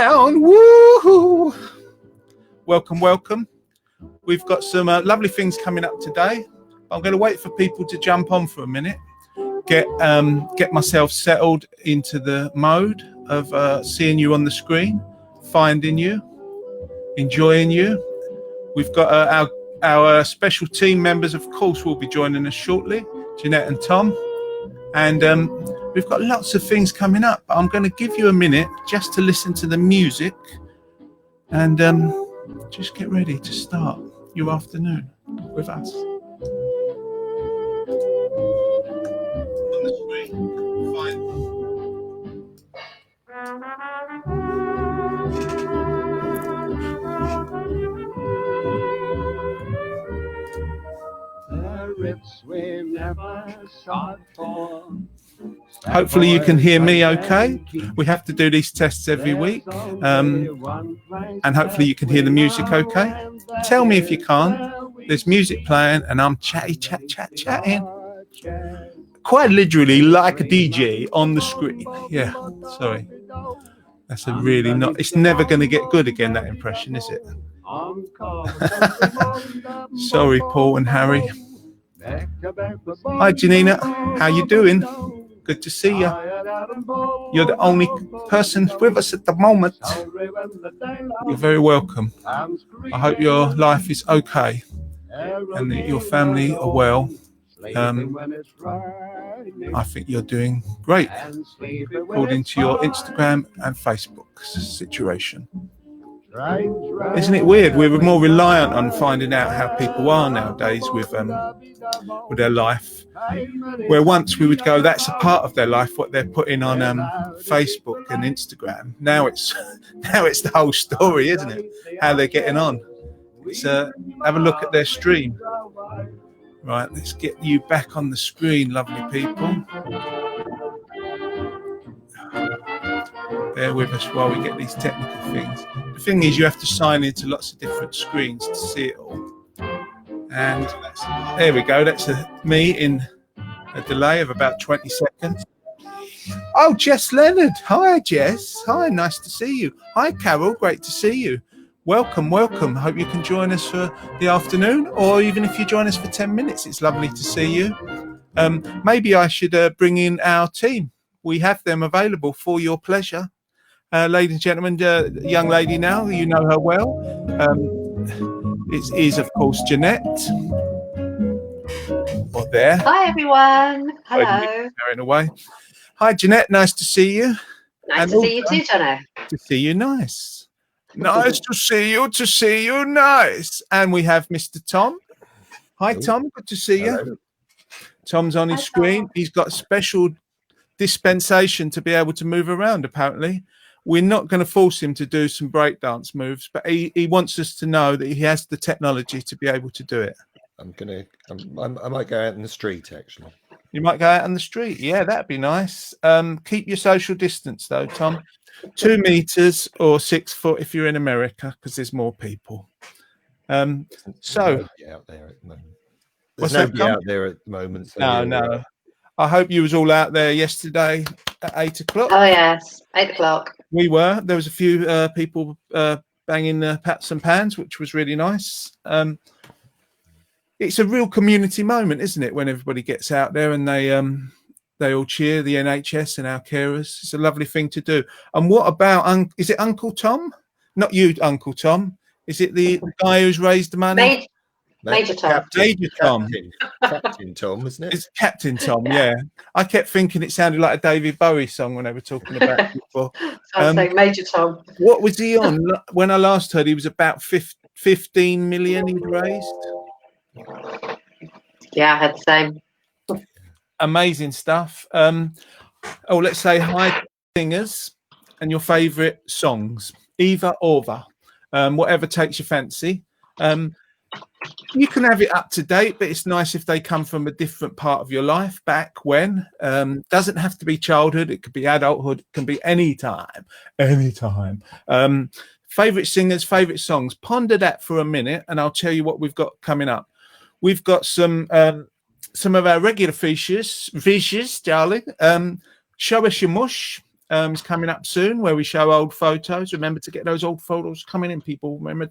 down. Woo! Welcome, welcome. We've got some lovely things coming up today. I'm going to wait for people to jump on for a minute. Get myself settled into the mode of seeing you on the screen, finding you, enjoying you. We've got our special team members, of course, will be joining us shortly, Jeanette and Tom. And we've got lots of things coming up. I'm going to give you a minute just to listen to the music and just get ready to start your afternoon with us. On the screen, fine. We never sought for. Hopefully you can hear me okay. We have to do these tests every week, and hopefully you can hear the music okay. Tell me if you can't. There's music playing and I'm chatting. Quite literally like a DJ on the screen. Yeah, sorry. That's a really not, it's never going to get good again, that impression, is it? Sorry, Paul and Harry. Hi, Janina. How you doing? Good to see you. You're the only person with us at the moment. You're very welcome. I hope your life is okay and that your family are well. I think you're doing great according to your Instagram and Facebook situation. Isn't it weird? We're more reliant on finding out how people are nowadays with their life. Where once we would go, that's a part of their life, what they're putting on Facebook and Instagram. Now it's the whole story, isn't it? How they're getting on. It's, have a look at their stream. Right, let's get you back on the screen, lovely people. Bear with us while we get these technical things. The thing is, you have to sign into lots of different screens to see it all. And there we go. That's me in a delay of about 20 seconds. Oh, Jess Leonard. Hi, Jess. Hi, nice to see you. Hi, Carol. Great to see you. Welcome, welcome. Hope you can join us for the afternoon, or even if you join us for 10 minutes. It's lovely to see you. Maybe I should bring in our team. We have them available for your pleasure. Ladies and gentlemen, young lady now, you know her well. It is, of course, Jeanette. Or there. Hi, everyone. Hello. Carrying away. Hi, Jeanette. Nice to see you. Nice to see you too, Jono. To see you, nice. Nice to see you, nice. And we have Mr. Tom. Hi, Tom. Good to see you. Tom's on his screen. He's got special dispensation to be able to move around, apparently. We're not going to force him to do some breakdance moves, but he wants us to know that he has the technology to be able to do it. I might go out in the street, actually. You might go out on the street. Yeah, that'd be nice. Keep your social distance, though, Tom. 2 meters or 6 foot if you're in America, because there's more people. So, out there at the moment. What's There's that, nobody Tom? out there at the moment. So No. I hope you was all out there yesterday at 8 o'clock. Oh, yes. 8 o'clock. We were. There was a few people banging the pots and pans, which was really nice. It's a real community moment, isn't it, when everybody gets out there and they all cheer the NHS and our carers. It's a lovely thing to do. And what about, is it Uncle Tom? Not you, Uncle Tom. Is it the guy who's raised the money? Major Tom. Major Tom. Captain Tom, isn't it? It's Captain Tom, yeah. I kept thinking it sounded like a David Bowie song when they were talking about it before. I was saying Major Tom. What was he on? When I last heard, he was about 15 million he'd raised. Yeah, I had the same. Amazing stuff. Let's say hi, singers, and your favourite songs. Either or, whatever takes your fancy. You can have it up to date, but it's nice if they come from a different part of your life back when. Doesn't have to be childhood. It could be adulthood. It can be any time. Favorite singers, favorite songs. Ponder that for a minute, and I'll tell you what we've got coming up. We've got some of our regular features, darling. Show us your mush. is coming up soon, where we show old photos. Remember to get those old photos coming in, people. Remember.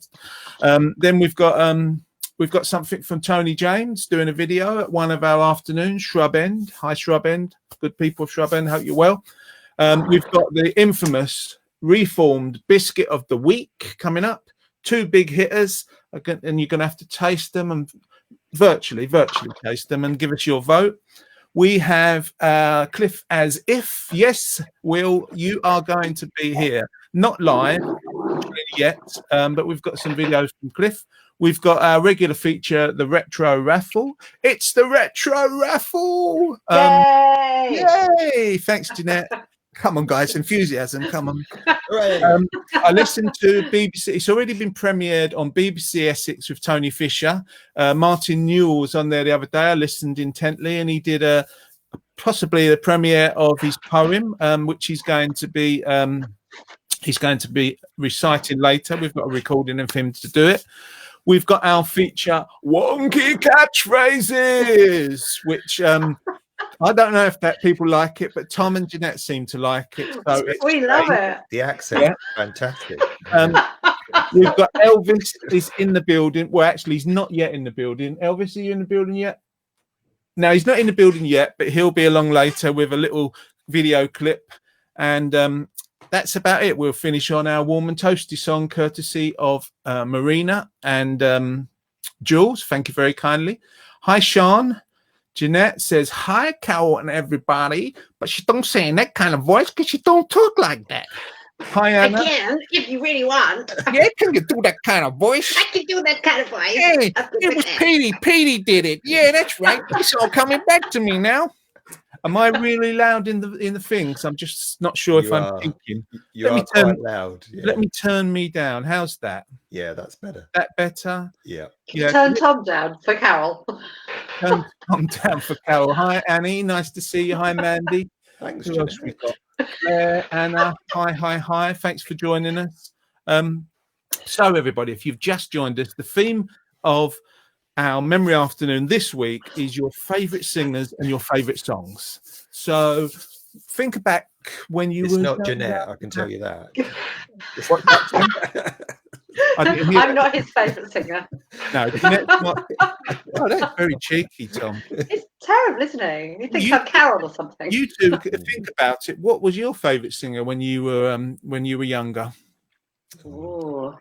Then we've got something from Tony James doing a video at one of our afternoons, Shrub End. Hi, Shrub End. Good people of Shrub End. Hope you're well. We've got the infamous reformed biscuit of the week coming up. 2 big hitters, and you're going to have to taste them and virtually taste them and give us your vote. We have Cliff as if. Yes, Will, you are going to be here. Not live yet, but we've got some videos from Cliff. We've got our regular feature, the Retro Raffle. It's the Retro Raffle. Yay! Yay! Thanks, Jeanette. Come on, guys. Enthusiasm. Come on. Hooray. I listened to BBC. It's already been premiered on BBC Essex with Tony Fisher. Martin Newell was on there the other day. I listened intently, and he did possibly the premiere of his poem, which he's going to be reciting later. We've got a recording of him to do it. We've got our feature, Wonky Catchphrases, which I don't know if that people like it, but Tom and Jeanette seem to like it. So We love it. The accent, fantastic. We've got Elvis is in the building. Well, actually, he's not yet in the building. Elvis, are you in the building yet? No, he's not in the building yet, but he'll be along later with a little video clip. And that's about it. We'll finish on our warm and toasty song, courtesy of Marina and Jules. Thank you very kindly. Hi, Sean. Jeanette says, hi, Carol and everybody, but she don't say in that kind of voice because she don't talk like that. Hi, Anna. I can, if you really want. Yeah, can you do that kind of voice? I can do that kind of voice. Yeah, I'm good it with was that. Petey. Petey did it. Yeah, that's right. It's all coming back to me now. Am I really loud in the things? I'm just not sure if You I'm are. thinking. You Let me are quite turn- loud. Yeah. Let me turn me down. How's that? Yeah, that's better. That better? Yeah. Yeah. Turn Tom down for Carol. Turn Tom down for Carol. Hi, Annie. Nice to see you. Hi, Mandy. Thanks, Who else Jeanette. we got? Claire, Anna. Hi. Thanks for joining us. So, everybody, if you've just joined us, the theme of our memory afternoon this week is your favourite singers and your favourite songs. So think back when you It's were not Jeanette, I can tell you that. What, I didn't hear I'm that. not his favourite singer. No, Jeanette's not. Oh, that's very cheeky, Tom. It's terrible, isn't he? He thinks You- I'm Carol or something. You two think about it. What was your favourite singer when you were younger? Ooh.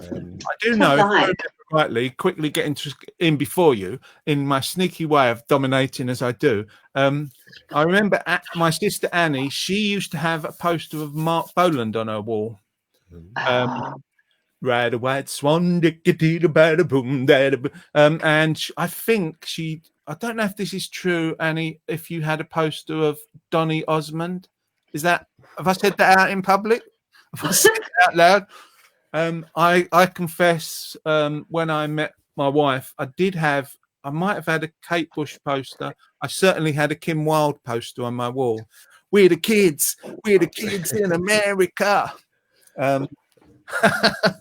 I do know, if I remember rightly, quickly getting in before you, in my sneaky way of dominating as I do. I remember my sister Annie, she used to have a poster of Mark Boland on her wall. Ride a white swan, dickety da bada boom, and I think I don't know if this is true, Annie, if you had a poster of Donny Osmond. Have I said that out in public? Have I said it out loud? I confess, when I met my wife, I might have had a Kate Bush poster. I certainly had a Kim Wilde poster on my wall. We're the kids in America.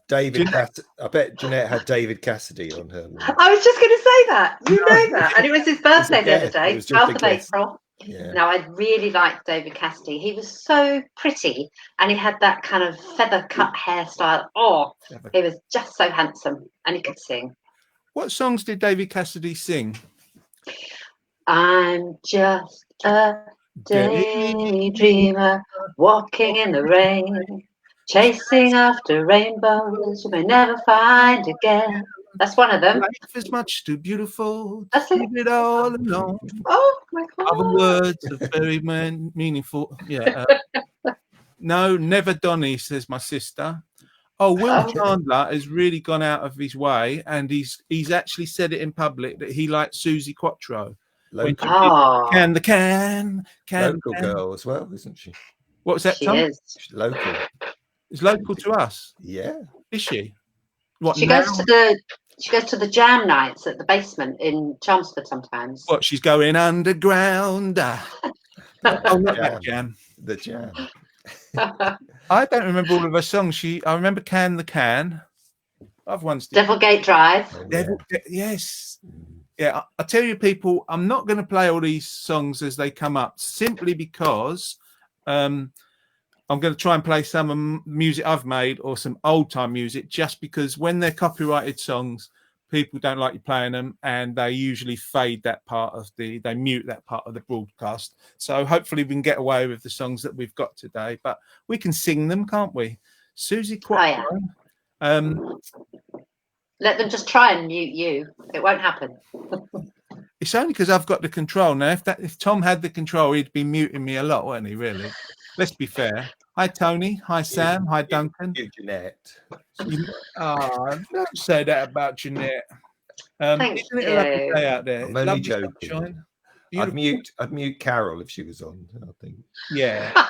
David Cassidy. I bet Jeanette had David Cassidy on her wall. I was just going to say that. You know that. And it was his birthday the other guess. day, It was just a 12th of guess. April. Yeah. No, I really liked David Cassidy. He was so pretty and he had that kind of feather cut hairstyle. Oh, he was just so handsome and he could sing. What songs did David Cassidy sing? I'm just a daydreamer walking in the rain, chasing after rainbows you may never find again. That's one of them. Life is much too beautiful to That's it. leave it all alone. Oh my Other God. words are very meaningful. Yeah. No, never Donny, says my sister. Oh, Will Chandler has really gone out of his way, and he's actually said it in public that he likes Susie Quattro. Local, Oh, Can the can local can. girl as well, isn't she? What was that, she Tom? is. She's local. It's local to us, Yeah. is she? What She now? goes to the jam nights at the basement in Chelmsford sometimes. What, she's going underground? Oh, not that jam. The jam. I don't remember all of her songs. I remember Can the Can. Other ones did. Devilgate Drive. Oh, yeah. Yes. Yeah, I tell you, people, I'm not going to play all these songs as they come up simply because I'm going to try and play some music I've made or some old time music, just because when they're copyrighted songs, people don't like you playing them, and they usually fade that part of they mute that part of the broadcast. So hopefully we can get away with the songs that we've got today, but we can sing them, can't we? Susie Quattro. Let them just try and mute you. It won't happen. It's only because I've got the control now. If Tom had the control, he'd be muting me a lot, wouldn't he? Really? Let's be fair. Hi Tony. Hi Sam. Hi Duncan. Jeanette. Don't say that about Jeanette. Thank isn't it a lovely you. day out there? I'm only Lovely joking. sunshine. I'd mute Carol if she was on, I think. Yeah.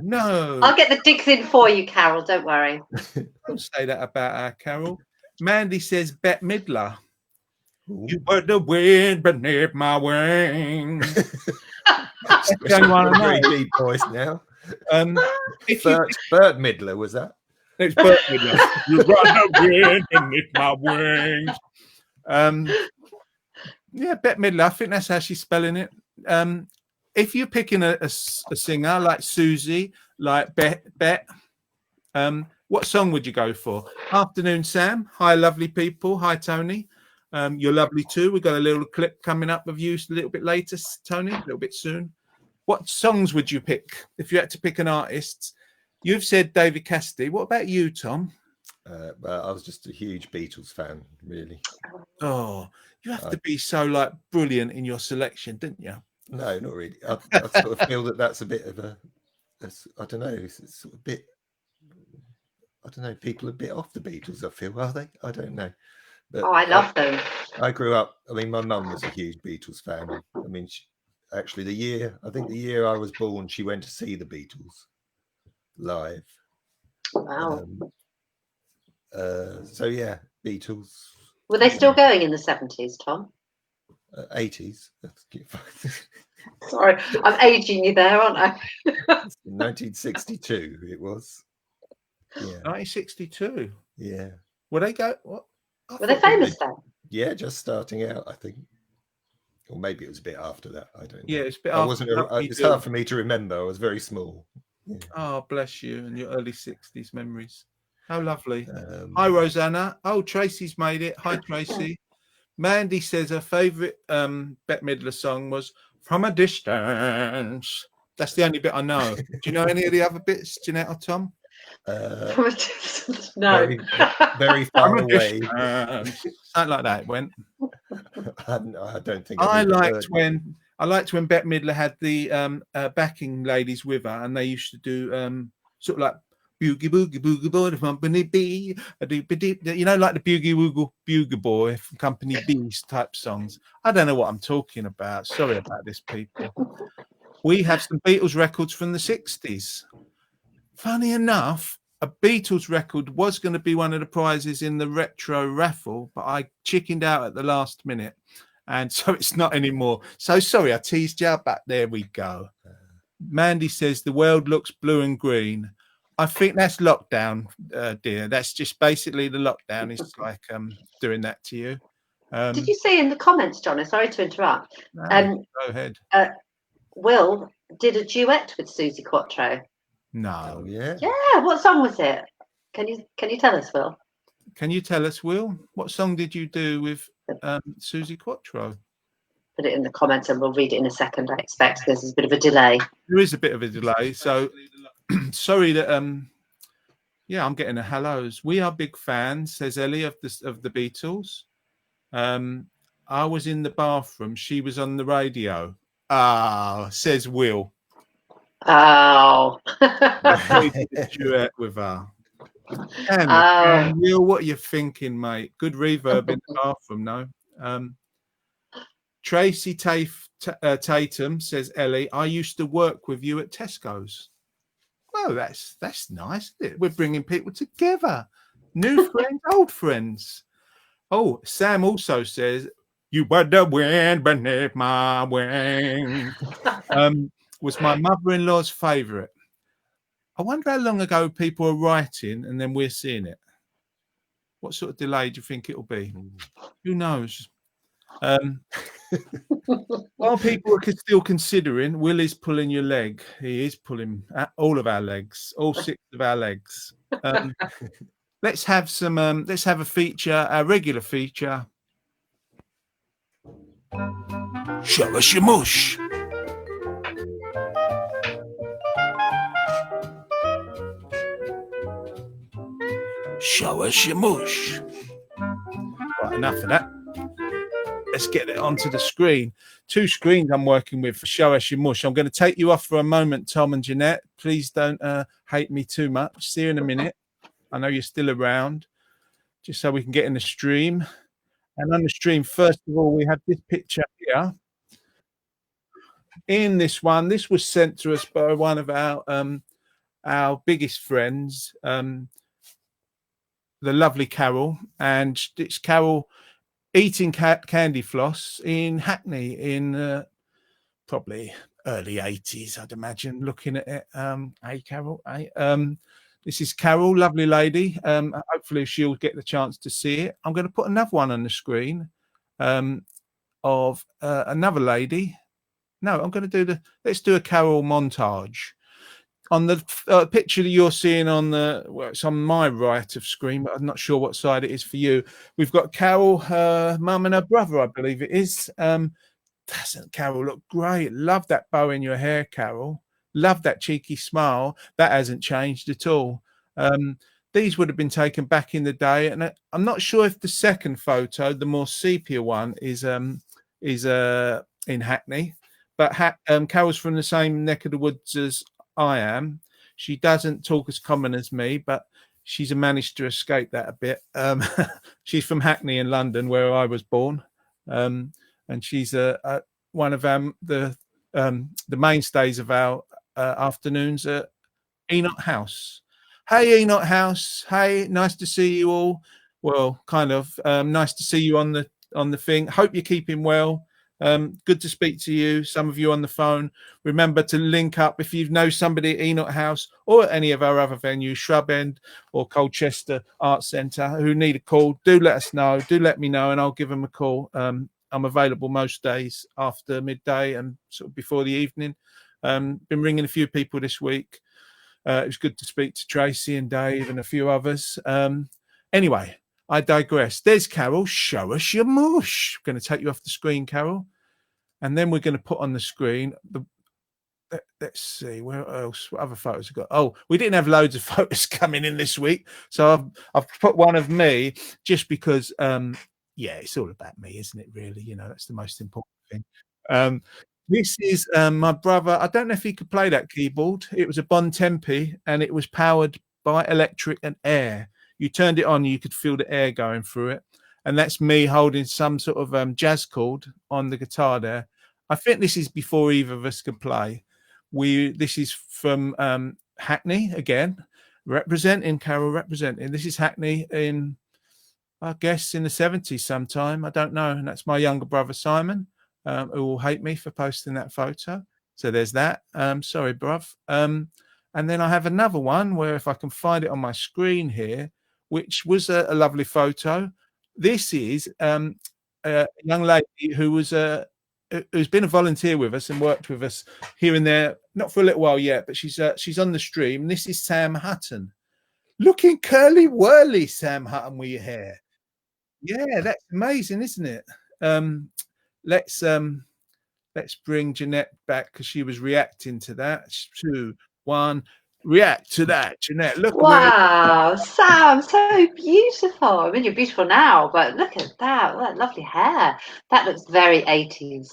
No. I'll get the digs in for you, Carol. Don't worry. Don't say that about our Carol. Mandy says Bette Midler. You were the wind beneath my wings. That's the only one I know. Very deep voice now. Bert Midler, was that? It's Bert Midler. You were the wind beneath my wings. Yeah, Bette Midler. I think that's how she's spelling it. If you're picking a singer like Susie, like Bet, what song would you go for? Afternoon, Sam. Hi, lovely people. Hi, Tony. You're lovely too. We've got a little clip coming up of you a little bit later, Tony, a little bit soon. What songs would you pick if you had to pick an artist? You've said David Cassidy. What about you, Tom? Well, I was just a huge Beatles fan, really. Oh, you have to be so like brilliant in your selection, didn't you? No, not really. I sort of feel that's a bit of I don't know, it's sort of a bit, I don't know, people are a bit off the Beatles, I feel, are they? I don't know. But I love them. I grew up, I mean, my mum was a huge Beatles fan. I mean, actually, the year I was born, she went to see the Beatles live. Wow. So, yeah, Beatles. Were they still going in the 70s, Tom? 80s. Sorry, I'm aging you there, aren't I? 1962, it was. Yeah. 1962. Yeah. Were they go? What? Were they famous then? Yeah, just starting out, I think. Or maybe it was a bit after that. I don't know. Yeah, it's a bit. It's hard for me to remember. I was very small. Yeah. Oh, bless you and your early 60s memories. How lovely. Hi, Rosanna. Oh, Tracy's made it. Hi, Tracy. Mandy says her favourite Bette Midler song was From a Distance. That's the only bit I know. Do you know any of the other bits, Jeanette or Tom? From a distance, no. Very far away. Something like that it went. I don't think I liked when Bette Midler had the backing ladies with her, and they used to do sort of like boogie boogie boogie boy from Company B, you know, like the boogie woogie boogie boy from Company B's type songs. I don't know what I'm talking about. Sorry about this, people. We have some Beatles records from the 60s. Funny enough, a Beatles record was going to be one of the prizes in the retro raffle, but I chickened out at the last minute, and so it's not anymore. So sorry, I teased you, but there we go. Mandy says the world looks blue and green. I think that's lockdown, dear. That's just basically the lockdown is like doing that to you. Did you see in the comments, John? Sorry to interrupt. No, go ahead. Will did a duet with Susie Quattro. No. Oh, yeah. Yeah. What song was it? Can you tell us, Will? Can you tell us, Will? What song did you do with Susie Quattro? Put it in the comments and we'll read it in a second, I expect, because there's a bit of a delay. There is a bit of a delay. So sorry that yeah, I'm getting a hellos. We are big fans, says Ellie, of the Beatles. I was in the bathroom. She was on the radio. Ah, says Will. Oh. Duet with her. Will, what are you thinking, mate? Good reverb in the bathroom, no? Tracy Tatum says, Ellie, I used to work with you at Tesco's. Well, that's nice, isn't it? We're bringing people together. New friends, old friends. Oh, Sam also says, you were the wind beneath my wings. Was my mother-in-law's favourite. I wonder how long ago people are writing and then we're seeing it. What sort of delay do you think it'll be? Who knows? While people are still considering, Will is pulling your leg. He is pulling all of our legs, all 6 of our legs. Let's have some. Let's have a feature, a regular feature. Show us your mush. Show us your mush. Right, enough of that. Let's get it onto the screen. 2 screens I'm working with for Show Us Your Mush. I'm going to take you off for a moment, Tom and Jeanette. Please don't hate me too much. See you in a minute. I know you're still around, just so we can get in the stream. And on the stream, first of all, we have this picture here. In this one, this was sent to us by one of our biggest friends, the lovely Carol. And it's Carol eating candy floss in Hackney in probably early 80s, I'd imagine, looking at it. Hey, Carol. Hey, this is Carol, lovely lady. Hopefully she'll get the chance to see it. I'm going to put another one on the screen of another lady. No, I'm going to do let's do a Carol montage. On the picture that you're seeing on it's on my right of screen, but I'm not sure what side it is for you. We've got Carol, her mum and her brother, I believe it is. Doesn't Carol look great? Love that bow in your hair, Carol. Love that cheeky smile. That hasn't changed at all. These would have been taken back in the day, and I'm not sure if the second photo, the more sepia one, is in Hackney. But Carol's from the same neck of the woods as I am. She doesn't talk as common as me, but she's managed to escape that a bit. She's from Hackney in London, where I was born, and she's one of the mainstays of our afternoons at Enoch House. Hey, Enoch House. Hey, nice to see you all. Well, kind of nice to see you on the thing. Hope you're keeping well. Good to speak to you. Some of you on the phone. Remember to link up if you know somebody at Enoch House or at any of our other venues, Shrub End or Colchester Arts Centre, who need a call. Do let us know. Do let me know, and I'll give them a call. I'm available most days after midday and sort of before the evening. Been ringing a few people this week. It was good to speak to Tracy and Dave and a few others. Anyway, I digress. There's Carol. Show us your mush. I'm going to take you off the screen, Carol. And then we're going to put on the screen. Let's see, where else? What other photos have got? Oh, we didn't have loads of photos coming in this week. So I've put one of me just because, yeah, it's all about me, isn't it, really? You know, that's the most important thing. This is my brother. I don't know if he could play that keyboard. It was a Bontempi, and it was powered by electric and air. You turned it on, you could feel the air going through it. And that's me holding some sort of jazz chord on the guitar there. I think this is before either of us could play. This is from Hackney again, representing Carol, representing. This is Hackney in, I guess, in the 70s sometime. I don't know. And that's my younger brother, Simon, who will hate me for posting that photo. So there's that. Sorry, bruv. And then I have another one where if I can find it on my screen here, which was a lovely photo. This is a young lady who was who's been a volunteer with us and worked with us here and there, not for a little while yet, but she's on the stream. This is Sam Hutton, looking curly whirly. Sam Hutton with your hair, yeah, that's amazing, isn't it? Let's bring Jeanette back because she was reacting to that. 2, 1. React to that, Jeanette. Look. Wow, Sam, so beautiful. I mean, you're beautiful now, but look at that. That lovely hair. That looks very 80s.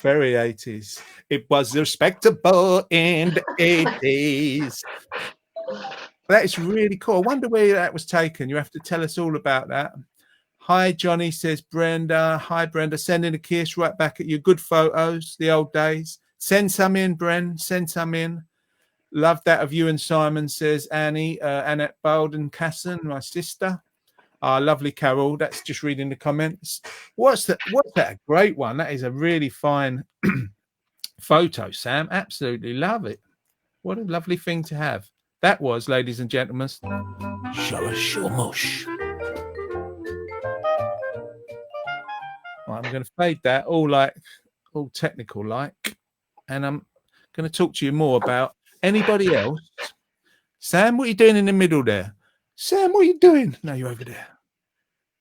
Very 80s. It was respectable in the 80s. That is really cool. I wonder where that was taken. You have to tell us all about that. Hi, Johnny, says Brenda. Hi, Brenda. Sending a kiss right back at you. Good photos, the old days. Send some in, Bren. Send some in. Love that of you and Simon, says Annie, Annette Bowden-Casson, my sister. Lovely Carol. That's just reading the comments. What's that? A great one. That is a really fine photo, Sam. Absolutely love it. What a lovely thing to have. That was, ladies and gentlemen, Show Us Your Mush. Right, I'm going to fade that all technical like, and I'm going to talk to you more about anybody else. Sam, what are you doing in the middle there? Sam, what are you doing? No, you're over there.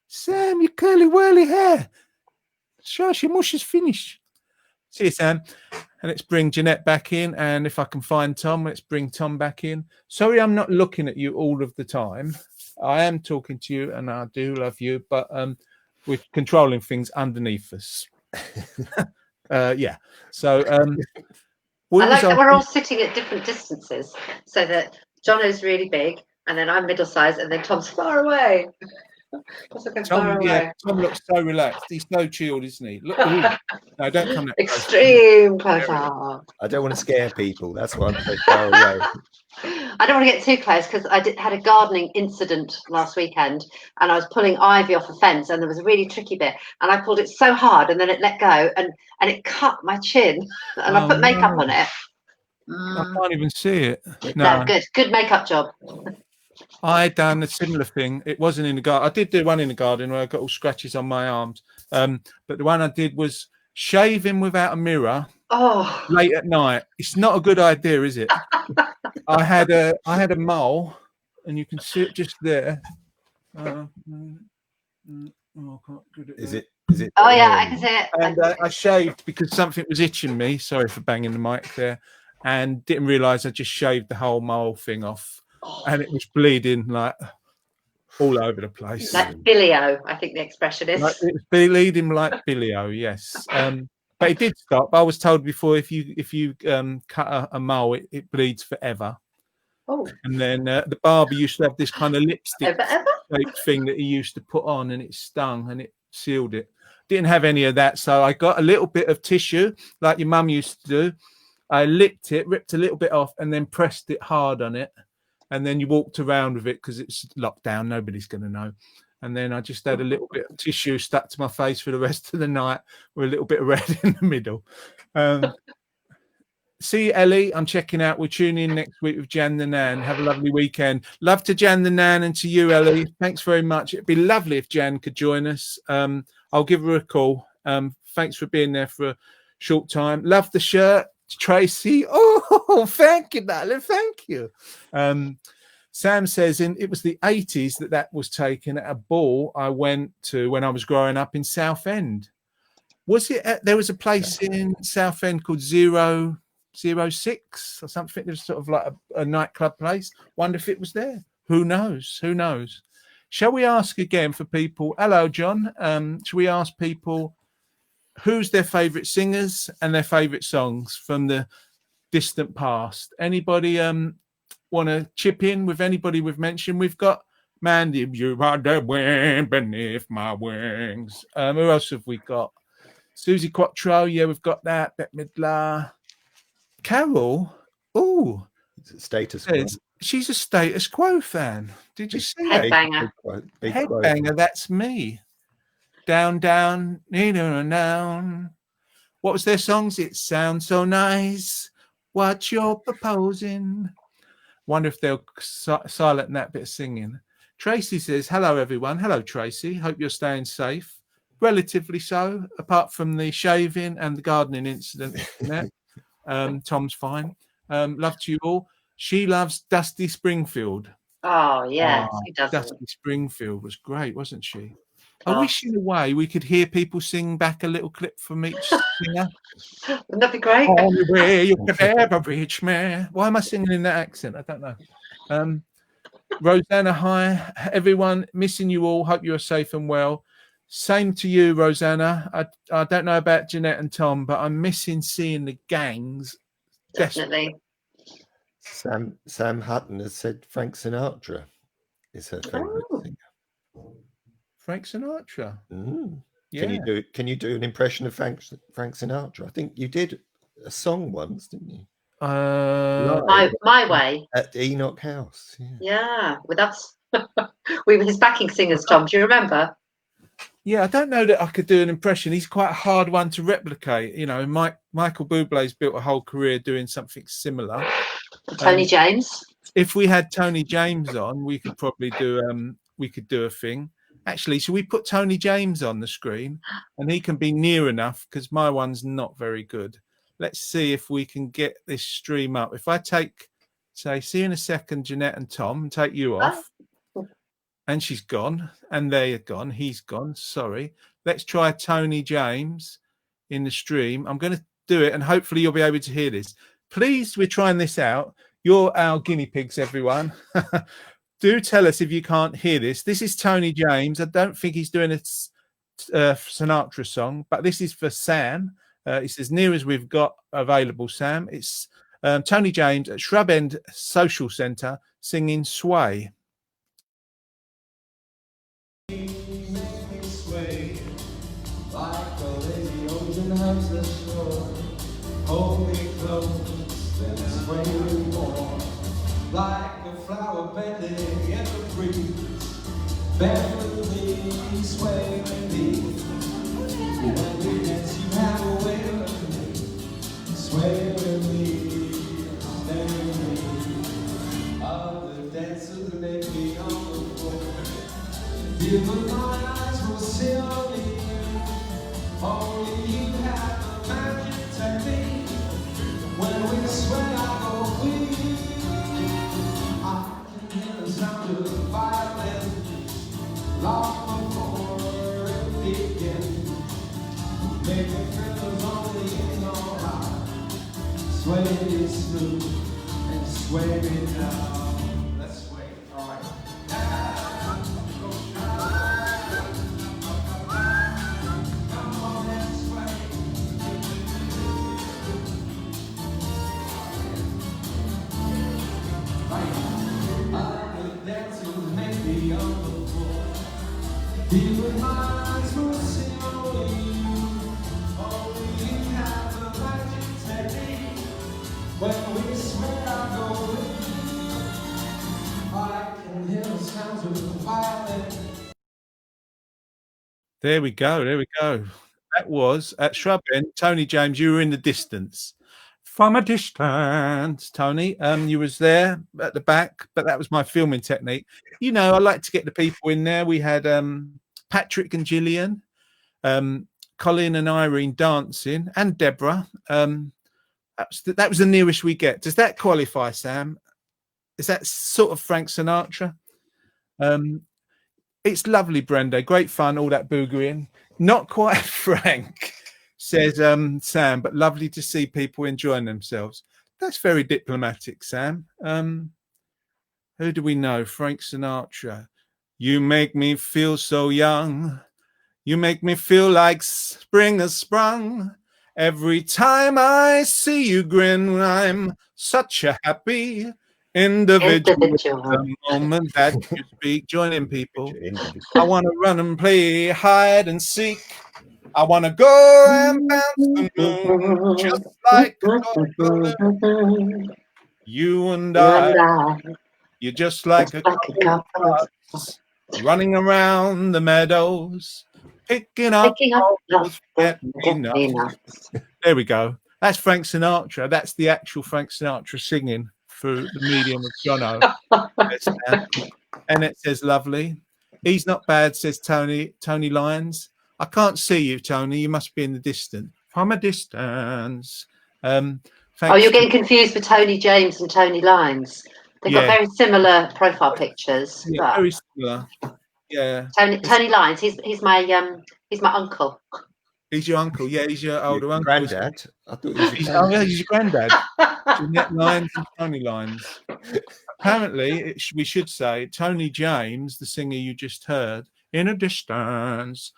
Sam, your curly whirly hair. Shush, your mush is finished. See you, Sam. And let's bring Jeanette back in. And if I can find Tom, let's bring Tom back in. Sorry, I'm not looking at you all of the time. I am talking to you, and I do love you, but we're controlling things underneath us. Yeah. So I like that we're all sitting at different distances, so that Jono's really big, and then I'm middle size, and then Tom's far away. Tom looks so relaxed. He's so chilled, isn't he? Look, no, don't come that close. Extreme close up. I don't want to scare people. That's why I'm so far away. I don't want to get too close because I had a gardening incident last weekend, and I was pulling ivy off a fence, and there was a really tricky bit, and I pulled it so hard, and then it let go, and it cut my chin, and I put makeup on it. I can't even see it. No, good makeup job. I done a similar thing. It wasn't in the garden. I did do one in the garden where I got all scratches on my arms. But the one I did was shaving without a mirror late at night. It's not a good idea, is it? I had a mole, and you can see it just there. Is it? Oh yeah, I can see it. And I shaved because something was itching me. Sorry for banging the mic there, and didn't realise I just shaved the whole mole thing off. And it was bleeding like all over the place. Like bilio, I think the expression is. Like, it was bleeding like bilio, yes. But it did stop. I was told before if you cut a mole, it bleeds forever. Oh. And then the barber used to have this kind of lipstick shaped thing that he used to put on, and it stung and it sealed it. Didn't have any of that, so I got a little bit of tissue like your mum used to do. I licked it, ripped a little bit off, and then pressed it hard on it. And then you walked around with it because it's locked down. Nobody's going to know. And then I just had a little bit of tissue stuck to my face for the rest of the night with a little bit of red in the middle. See, Ellie, I'm checking out. We're tuning in next week with Jan the Nan. Have a lovely weekend. Love to Jan the Nan and to you, Ellie. Thanks very much. It'd be lovely if Jan could join us. I'll give her a call. Thanks for being there for a short time. Love the shirt. Tracy, thank you, darling, thank you. Sam says it was the 80s that was taken at a ball I went to when I was growing up in Southend. Was it there was a place in Southend called 006 or something? It was sort of like a nightclub place. Wonder if it was there. Who knows? Shall we ask again for people? Hello, John. Shall we ask people who's their favourite singers and their favourite songs from the distant past? Anybody want to chip in with anybody we've mentioned? We've got Mandy, you are the wind beneath my wings. Who else have we got? Susie Quattro, yeah, we've got that. Bette Midler. Carol, Status Quo. She's a Status Quo fan. Did you see that? Headbanger. That's me. Down, down, down. What was their songs? It sounds so nice. What you're proposing. Wonder if they'll silent that bit of singing. Tracy says, hello, everyone. Hello, Tracy. Hope you're staying safe. Relatively so, apart from the shaving and the gardening incident. Tom's fine. Love to you all. She loves Dusty Springfield. Oh, yeah. Dusty Springfield was great, wasn't she? I wish in a way we could hear people sing back a little clip from each singer. Wouldn't that be great? Only way you could ever reach me. Why am I singing in that accent? I don't know. Rosanna, hi. Everyone, missing you all. Hope you're safe and well. Same to you, Rosanna. I don't know about Jeanette and Tom, but I'm missing seeing the gangs. Definitely. Sam Hutton has said Frank Sinatra is her favourite singer. Frank Sinatra. Yeah. Can you do an impression of Frank Sinatra? I think you did a song once, didn't you? My Way at Enoch House. Yeah, with us. We were his backing singers, Tom. Do you remember? Yeah, I don't know that I could do an impression. He's quite a hard one to replicate. You know, Michael Bublé's built a whole career doing something similar. Tony James. If we had Tony James on, we could probably do a thing. Actually, should we put Tony James on the screen and he can be near enough because my one's not very good. Let's see if we can get this stream up. If I take, say, see you in a second, Jeanette and Tom, and take you off. And she's gone. And they're gone. He's gone. Sorry. Let's try Tony James in the stream. I'm going to do it and hopefully you'll be able to hear this. Please, we're trying this out. You're our guinea pigs, everyone. Do tell us if you can't hear this. This is Tony James. I don't think he's doing a Sinatra song, but this is for Sam. It's as near as we've got available, Sam. It's Tony James at Shrub End Social Centre singing Sway. Sway like a lazy ocean hugs the shore. Hold me close, then sway more. Like a flower bending in the breeze. Bend with me, sway with me. When we dance, you have a way of me. Sway with me, stay with me. Other dancers make me on the floor. Even my eyes will see only you. Only you have the magic technique. When we sway, I go weak. I can hear the sound of the violin long before it begins. Make it feel only in your heart. Sway me smooth and sway me down. Let's sway. All right. Even my eyes will see only you. Only you have the magic technique. When we swear I go with you. I can hear the sounds of the violin. There we go. There we go. That was at Shrub End. Tony James, you were in the distance. From a distance, Tony. You was there at the back, but that was my filming technique. You know, I like to get the people in there. We had Patrick and Gillian, Colin and Irene dancing, and Deborah. That was the nearest we get. Does that qualify, Sam? Is that sort of Frank Sinatra? It's lovely, Brenda. Great fun, all that boogieing. Not quite Frank, says Sam, but lovely to see people enjoying themselves. That's very diplomatic, Sam. Who do we know? Frank Sinatra. You make me feel so young. You make me feel like spring has sprung. Every time I see you grin, I'm such a happy individual. The moment that you speak, join in, people. I want to run and play hide and seek. I want to go and bounce the moon just like a balloon. You and I, you're just like a couple of us, running around the meadows, picking up nuts. There we go. That's Frank Sinatra. That's the actual Frank Sinatra singing through the medium of Jono. And it says lovely. He's not bad, says Tony Lyons. I can't see you, Tony. You must be in the distance. From a distance. You're getting confused with Tony James and Tony Lyons. They've got very similar profile pictures. Yeah, very similar. Yeah. Tony Lyons. He's my uncle. He's your uncle. Yeah, he's your older uncle. Granddad. I thought he was he's your granddad. Jeanette Lyons and Tony Lyons. Apparently, we should say Tony James, the singer you just heard, in a distance.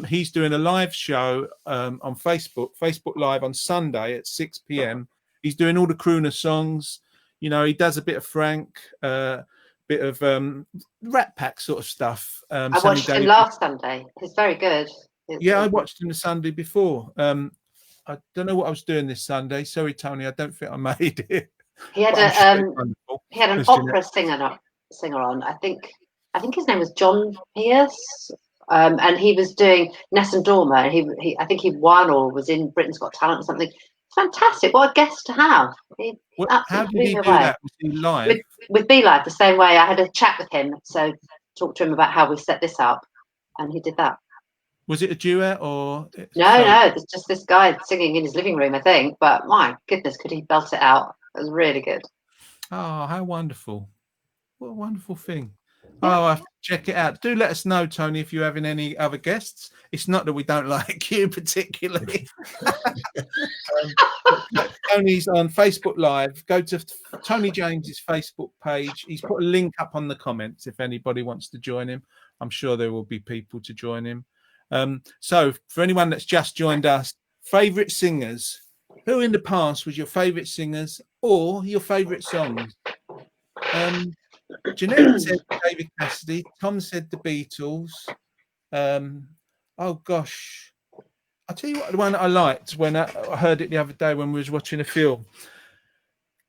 He's doing a live show on Facebook Live on Sunday at 6 p.m. He's doing all the crooner songs. You know, he does a bit of Frank, bit of Rat Pack sort of stuff. I watched him last Sunday. He's very good. I watched him the Sunday before. I don't know what I was doing this Sunday. Sorry, Tony, I don't think I made it. He had an opera singer on. I think his name was John Pierce. And he was doing Nessun Dorma, and I think he won or was in Britain's Got Talent or something. Fantastic! What a guest to have. How did he do that? Was he live? With Be Live, the same way. I had a chat with him, so talked to him about how we set this up. and he did that. Was it a duet or? No, it's just this guy singing in his living room, I think. But my goodness, could he belt it out? It was really good. Oh, how wonderful. What a wonderful thing. Yeah. Oh, I have to check it out. Do let us know, Tony, if you're having any other guests. It's not that we don't like you particularly. Tony's on Facebook Live. Go to Tony James's Facebook page. He's put a link up on the comments if anybody wants to join him. I'm sure there will be people to join him. So for anyone that's just joined us, favourite singers. Who in the past was your favourite singers or your favourite songs? Jeanette said David Cassidy. Tom said the Beatles. Oh gosh, I'll tell you what, the one that I liked when I heard it the other day when we was watching a film.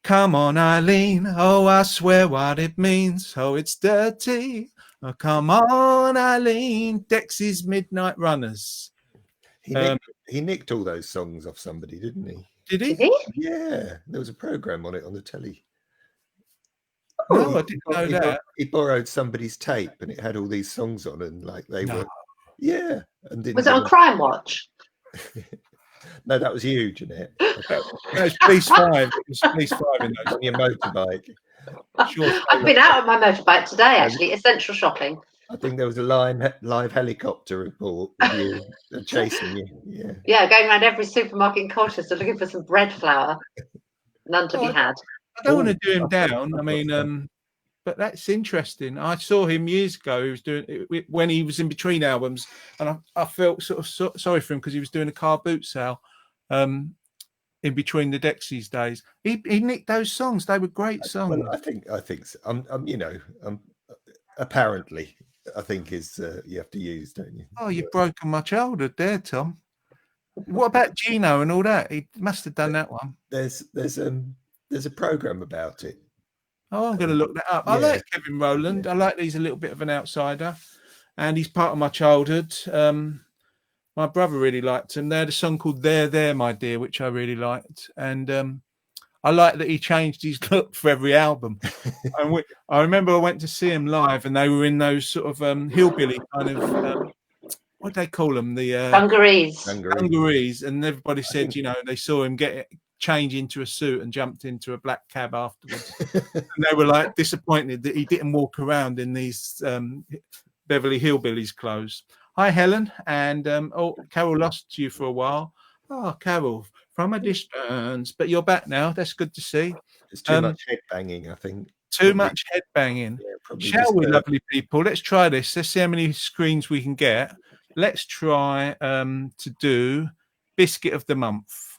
Come on, Eileen. Oh, I swear what it means. Oh, it's dirty. Oh, come on, Eileen. Dexy's Midnight Runners. He nicked all those songs off somebody, didn't he? Did he? Did he? Yeah, there was a program on it on the telly. No, I didn't know that. He borrowed somebody's tape and it had all these songs on, and like they were, yeah. And Was it on Crime Watch? No, that was you, Jeanette. No, it's Police 5. It was Police 5 in those. On your motorbike. Sure. I've been out on my motorbike today, actually, essential shopping. I think there was a live helicopter report with you chasing you. Yeah. Yeah, going around every supermarket in Colchester looking for some bread flour. None to be had. I don't want to do him down. I mean, but that's interesting. I saw him years ago. He was doing it when he was in between albums, and I felt sort of sorry for him because he was doing a car boot sale in between the Dexys days. He nicked those songs. They were great songs. Well, I think so. Apparently, I think is you have to use, don't you? Oh, you've broken my childhood there, Tom. What about Gino and all that? He must have done that one. There's a program about it. Oh, I'm going to look that up. I like Kevin Rowland. I like that he's a little bit of an outsider, and he's part of my childhood. My brother really liked him. They had a song called "There, There, My Dear," which I really liked, and I like that he changed his look for every album. And I remember I went to see him live, and they were in those sort of hillbilly kind of what do they call them? The dungarees, and everybody said, they saw him change into a suit and jumped into a black cab afterwards. And they were like disappointed that he didn't walk around in these Beverly Hillbillies clothes. Hi, Helen, and Carol lost you for a while. Oh, Carol, from a distance, but you're back now. That's good to see. It's too much head banging, I think. Too much head banging. Yeah, shall we, lovely people? Let's try this. Let's see how many screens we can get. Let's try to do Biscuit of the Month.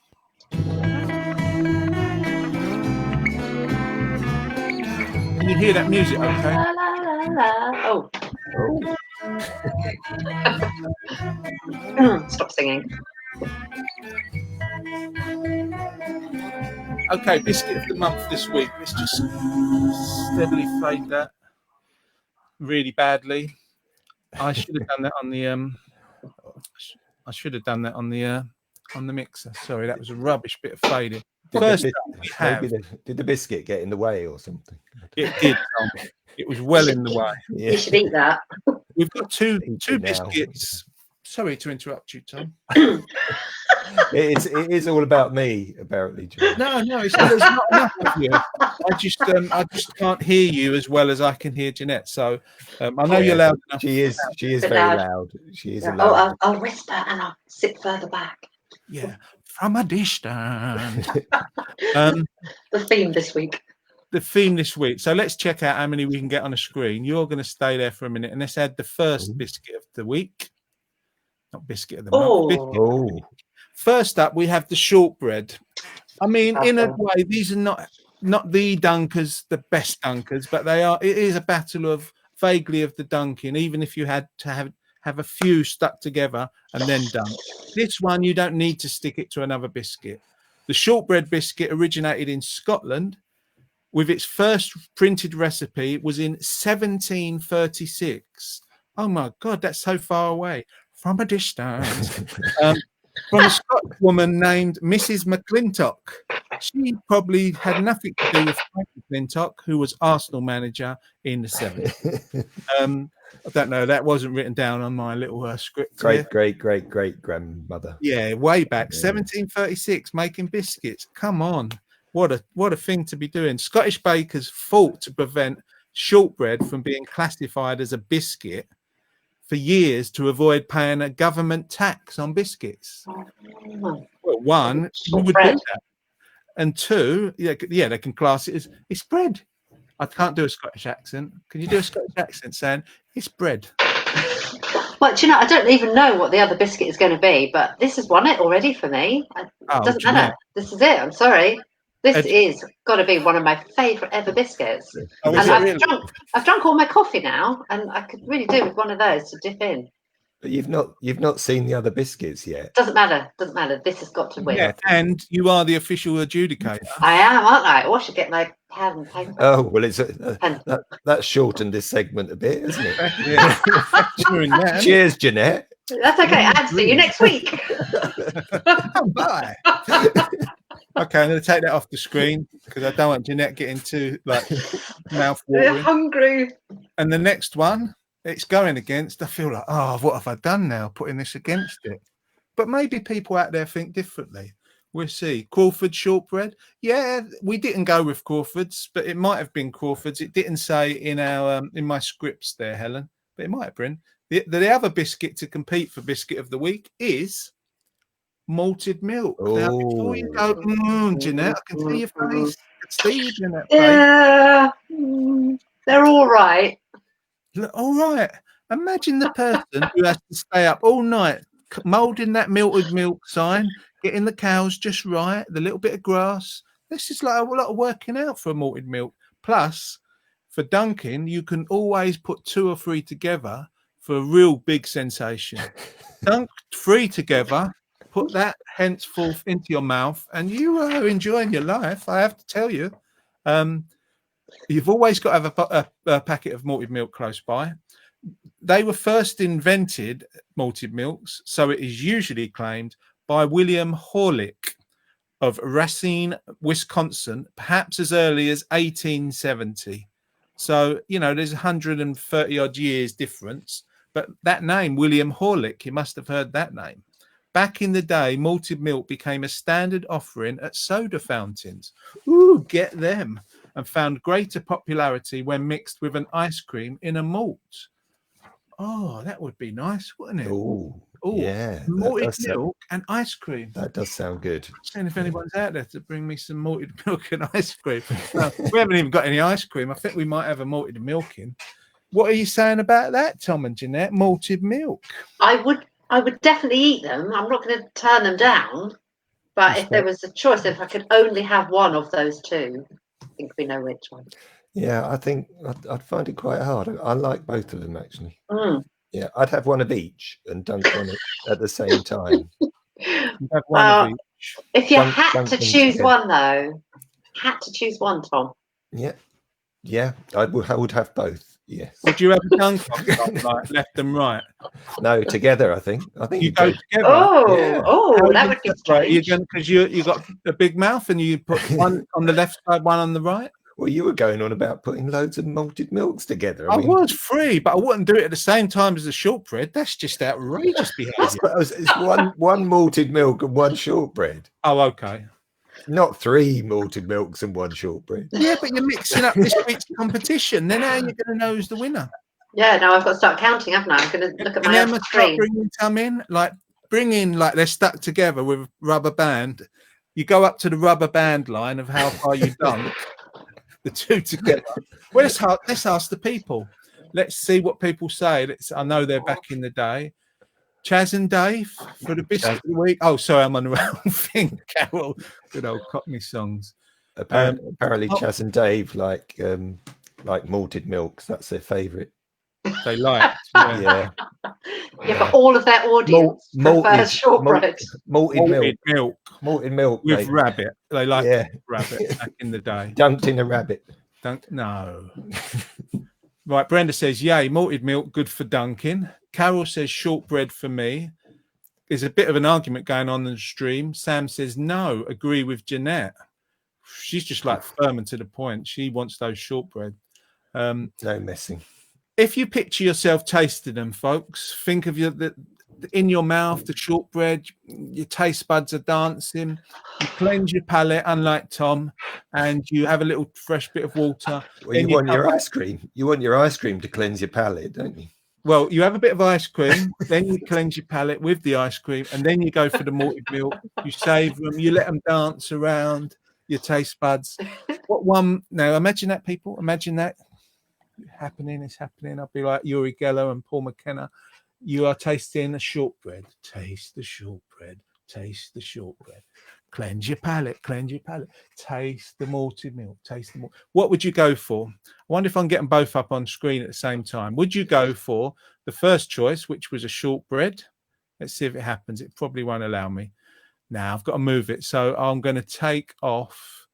Can you hear that music? Okay. La, la, la, la. Oh. Stop singing. Okay, Biscuit of the Month this week. Let's just steadily fade that really badly. I should have done that on the on the mixer. Sorry, that was a rubbish bit of fading. Did the biscuit get in the way or something? It did, Tom. It was well in the way. Yeah. You should eat that. We've got two biscuits. Sorry to interrupt you, Tom. It is all about me, apparently, John. No, it's not enough of you. I just can't hear you as well as I can hear Jeanette. So I know you're loud enough. She is very loud. She is loud. Oh, I'll whisper and I'll sit further back. Yeah, from a distance. The theme this week. The theme this week. So let's check out how many we can get on a screen. You're going to stay there for a minute, and let's add the first biscuit of the week. Not biscuit of the month. First up, we have the shortbread. I mean, in a way, these are not the dunkers, the best dunkers, but they are. It is a battle of vaguely of the dunking. Even if you had to have a few stuck together and then dunk. This one, you don't need to stick it to another biscuit. The shortbread biscuit originated in Scotland, with its first printed recipe was in 1736. Oh my God, that's so far away. From a distance. From a Scottish woman named Mrs. McClintock. She probably had nothing to do with Frank McClintock, who was Arsenal manager in the 70s. I don't know. That wasn't written down on my little script. here. great grandmother. Yeah, way back, Yeah. 1736, making biscuits. Come on, what a thing to be doing. Scottish bakers fought to prevent shortbread from being classified as a biscuit for years to avoid paying a government tax on biscuits. Well, one, you would do Shortbread. that, and two, yeah, they can class it as it's bread. I can't do a Scottish accent. Can you do a Scottish accent saying it's bread? Well, do you know, I don't even know what the other biscuit is going to be, but this has won it already for me. It Oh, doesn't Jeanette. matter. This is it. I'm sorry. This Ed- is got to be one of my favourite ever biscuits. Oh, And is it really? I've drunk all my coffee now, and I could really do with one of those to dip in. But you've not seen the other biscuits yet. Doesn't matter. Doesn't matter. This has got to win. Yeah, and you are the official adjudicator. I am, aren't I? Oh, I should get my pad and paper. Oh well, it's And- that's shortened this segment a bit, isn't it? Yeah. During that. Cheers, Jeanette. That's okay. I'll see you next week. Bye. Okay, I'm going to take that off the screen because I don't want Jeanette getting too mouth We're watering. hungry. And the next one, it's going against. I feel like, oh, what have I done now? Putting this against it. But maybe people out there think differently. We'll see. Crawford shortbread. Yeah, we didn't go with Crawford's, but it might have been Crawford's. It didn't say in our in my scripts there, Helen, but it might have been. The other biscuit to compete for biscuit of the week is malted milk. Now, before you go, Jeanette, I can see your face. I can see you, Jeanette. Yeah, they're all right. Look, all right. Imagine the person who has to stay up all night moulding that malted milk sign, getting the cows just right, the little bit of grass. This is like a lot of working out for a malted milk. Plus, for Dunkin', you can always put 2 or 3 together for a real big sensation. Dunk 3 together, put that henceforth into your mouth, and you are enjoying your life, I have to tell you. You've always got to have a packet of malted milk close by. They were first invented, malted milks, so it is usually claimed, by William Horlick of Racine, Wisconsin, perhaps as early as 1870. So, there's 130 odd years difference. But that name, William Horlick, you must have heard that name. Back in the day, malted milk became a standard offering at soda fountains. Ooh, get them. And found greater popularity when mixed with an ice cream in a malt. Oh, that would be nice, wouldn't it? Oh, Ooh, yeah. malted milk and ice cream. That does sound good. And if anyone's out there to bring me some malted milk and ice cream. We haven't even got any ice cream. I think we might have a malted milk in. What are you saying about that, Tom and Jeanette? Malted milk. I would definitely eat them. I'm not going to turn them down. But if there was a choice, if I could only have one of those two, I think we know which one. Yeah, I think I'd find it quite hard. I like both of them, actually. Mm. Yeah, I'd have one of each and dunk on it at the same time. You have one Well, of each. If you Dunk- had dunk to them choose together. one, though, Tom. Yeah, I would have both. Yes. Would you have a dunk on like left and right? No, together. I think You go do. together. Oh, Yeah. oh, that would be You're strange. going because you got a big mouth and you put one on the left side, one on the right. Well, you were going on about putting loads of malted milks together. I was free, but I wouldn't do it at the same time as the shortbread. That's just outrageous behaviour. It's one malted milk and one shortbread, Oh, okay. not 3 malted milks and one shortbread. Yeah, but you're mixing up this week's competition. Then how are you going to know who's the winner? Yeah, now I've got to start counting, haven't I? I'm going to look at And my Emma own start screen. bringing some in, like they're stuck together with a rubber band. You go up to the rubber band line of how far you dunk the two together. Well, let's ask the people. Let's see what people say. I know they're back in the day. Chaz and Dave for the biscuit of the week. Oh, sorry, I'm on the wrong thing, Carol. Good old Cockney songs. Apparently, Chaz and Dave like malted milks. That's their favourite. They like. Yeah. Yeah, but all of their audience Malted- prefers shortbread. Malted milk. Malted milk Malted milk with mate. rabbit. They like Yeah. rabbit back in the day. Dunked in a rabbit. No. Right, Brenda says, yay, malted milk, good for dunking. Carol says shortbread for me. there's a bit of an argument going on in the stream. Sam says no, agree with Jeanette. She's just like firm and to the point. She wants those shortbread. No messing. If you picture yourself tasting them, folks, think of in your mouth, the shortbread, your taste buds are dancing. You cleanse your palate, unlike Tom, and you have a little fresh bit of water. Well, you want your ice cream. You want your ice cream to cleanse your palate, don't you? Well, you have a bit of ice cream, then you cleanse your palate with the ice cream, and then you go for the malted milk. You savour them, you let them dance around your taste buds. What one? Now, imagine that, people. Imagine that happening. It's happening. I'll be like Uri Geller and Paul McKenna. You are tasting the shortbread. Taste the shortbread. Taste the shortbread. Cleanse your palate. Cleanse your palate. Taste the malted milk. Taste the milk. What would you go for? I wonder if I can get them both up on screen at the same time. Would you go for the first choice, which was a shortbread? Let's see if it happens. It probably won't allow me. Now I've got to move it. So I'm going to take off.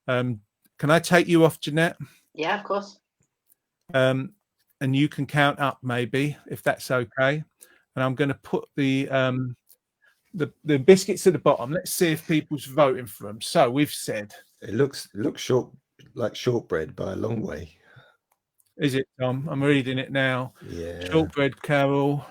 Can I take you off, Jeanette? Yeah, of course. And you can count up maybe, if that's okay. And I'm going to put the biscuits at the bottom. Let's see if people's voting for them. So we've said it looks short, like shortbread by a long way. Is it, Tom? I'm reading it now. Yeah. Shortbread Carol.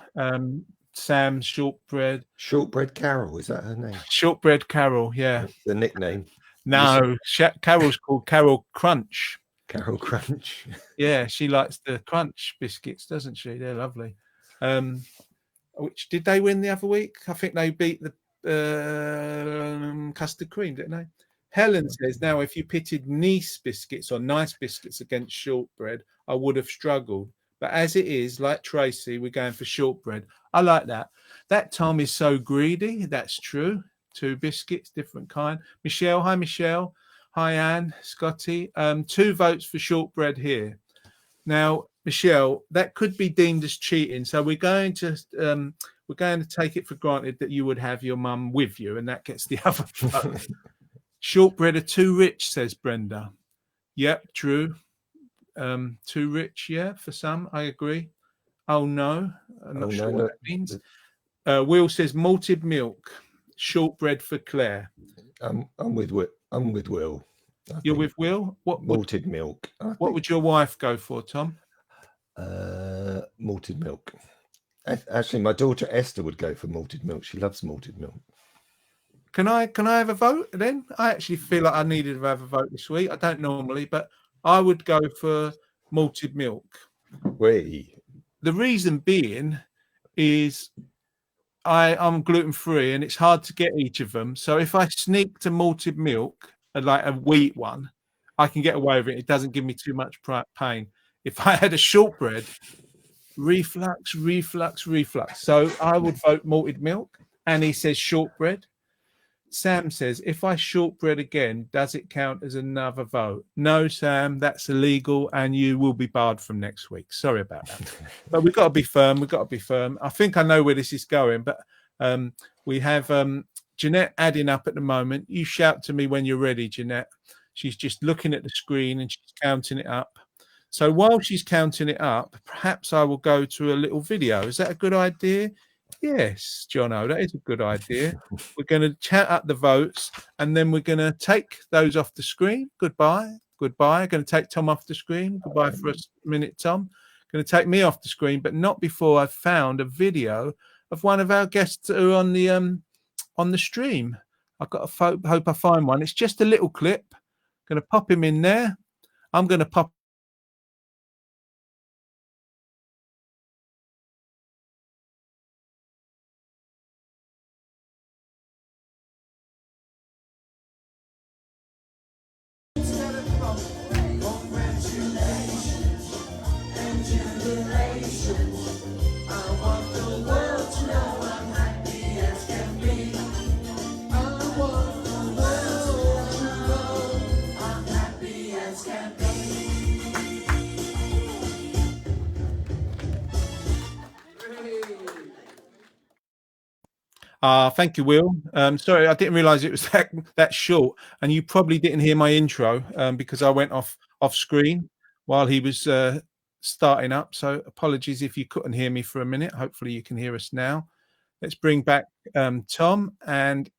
Sam Shortbread. Shortbread Carol, is that her name? Shortbread Carol, yeah. That's the nickname. No, Carol's called Carol Crunch. Carol Crunch. Yeah, she likes the crunch biscuits, doesn't she? They're lovely. Which did they win the other week? I think they beat the custard cream, didn't they? Helen says, now if you pitted Nice biscuits or nice biscuits against shortbread, I would have struggled. But as it is, like Tracy, we're going for shortbread. I like that. That Tom is so greedy. That's true. 2 biscuits, different kind. Michelle, hi Michelle. Hi Anne, Scotty. 2 votes for shortbread here. Now, Michelle, that could be deemed as cheating. So we're going to take it for granted that you would have your mum with you, and that gets the other vote. Shortbread are too rich, says Brenda. Yep, true. Too rich, yeah, for some, I agree. Oh no, I'm not sure what that means. Will says malted milk, shortbread for Claire. I'm with Will. You're with Will? What malted milk? What would your wife go for, Tom? Malted milk. Actually, my daughter Esther would go for malted milk. She loves malted milk. Can I have a vote then? I actually feel like I needed to have a vote this week. I don't normally, but I would go for malted milk. The reason being is I'm gluten-free and it's hard to get each of them. So if I sneak to malted milk, like a wheat one, I can get away with it. It doesn't give me too much pain. If I had a shortbread, reflux. So I would vote malted milk. And he says shortbread. Sam says, if I shortbread again, does it count as another vote? No, Sam, that's illegal and you will be barred from next week. Sorry about that. But we've got to be firm. I think I know where this is going, but we have Jeanette adding up at the moment. You shout to me when you're ready, Jeanette. She's just looking at the screen and she's counting it up. So while she's counting it up, perhaps I will go to a little video. Is that a good idea? Yes, Jono, that is a good idea. We're going to chat up the votes and then we're going to take those off the screen. Goodbye. Going to take Tom off the screen. Goodbye for a minute, Tom. Going to take me off the screen, but not before I've found a video of one of our guests that are on the stream. I've got to hope I find one. It's just a little clip. Going to pop him in there. I'm going to pop thank you, Will. Sorry, I didn't realize it was that short, and you probably didn't hear my intro because I went off screen while he was starting up. So apologies if you couldn't hear me for a minute. Hopefully you can hear us now. Let's bring back Tom and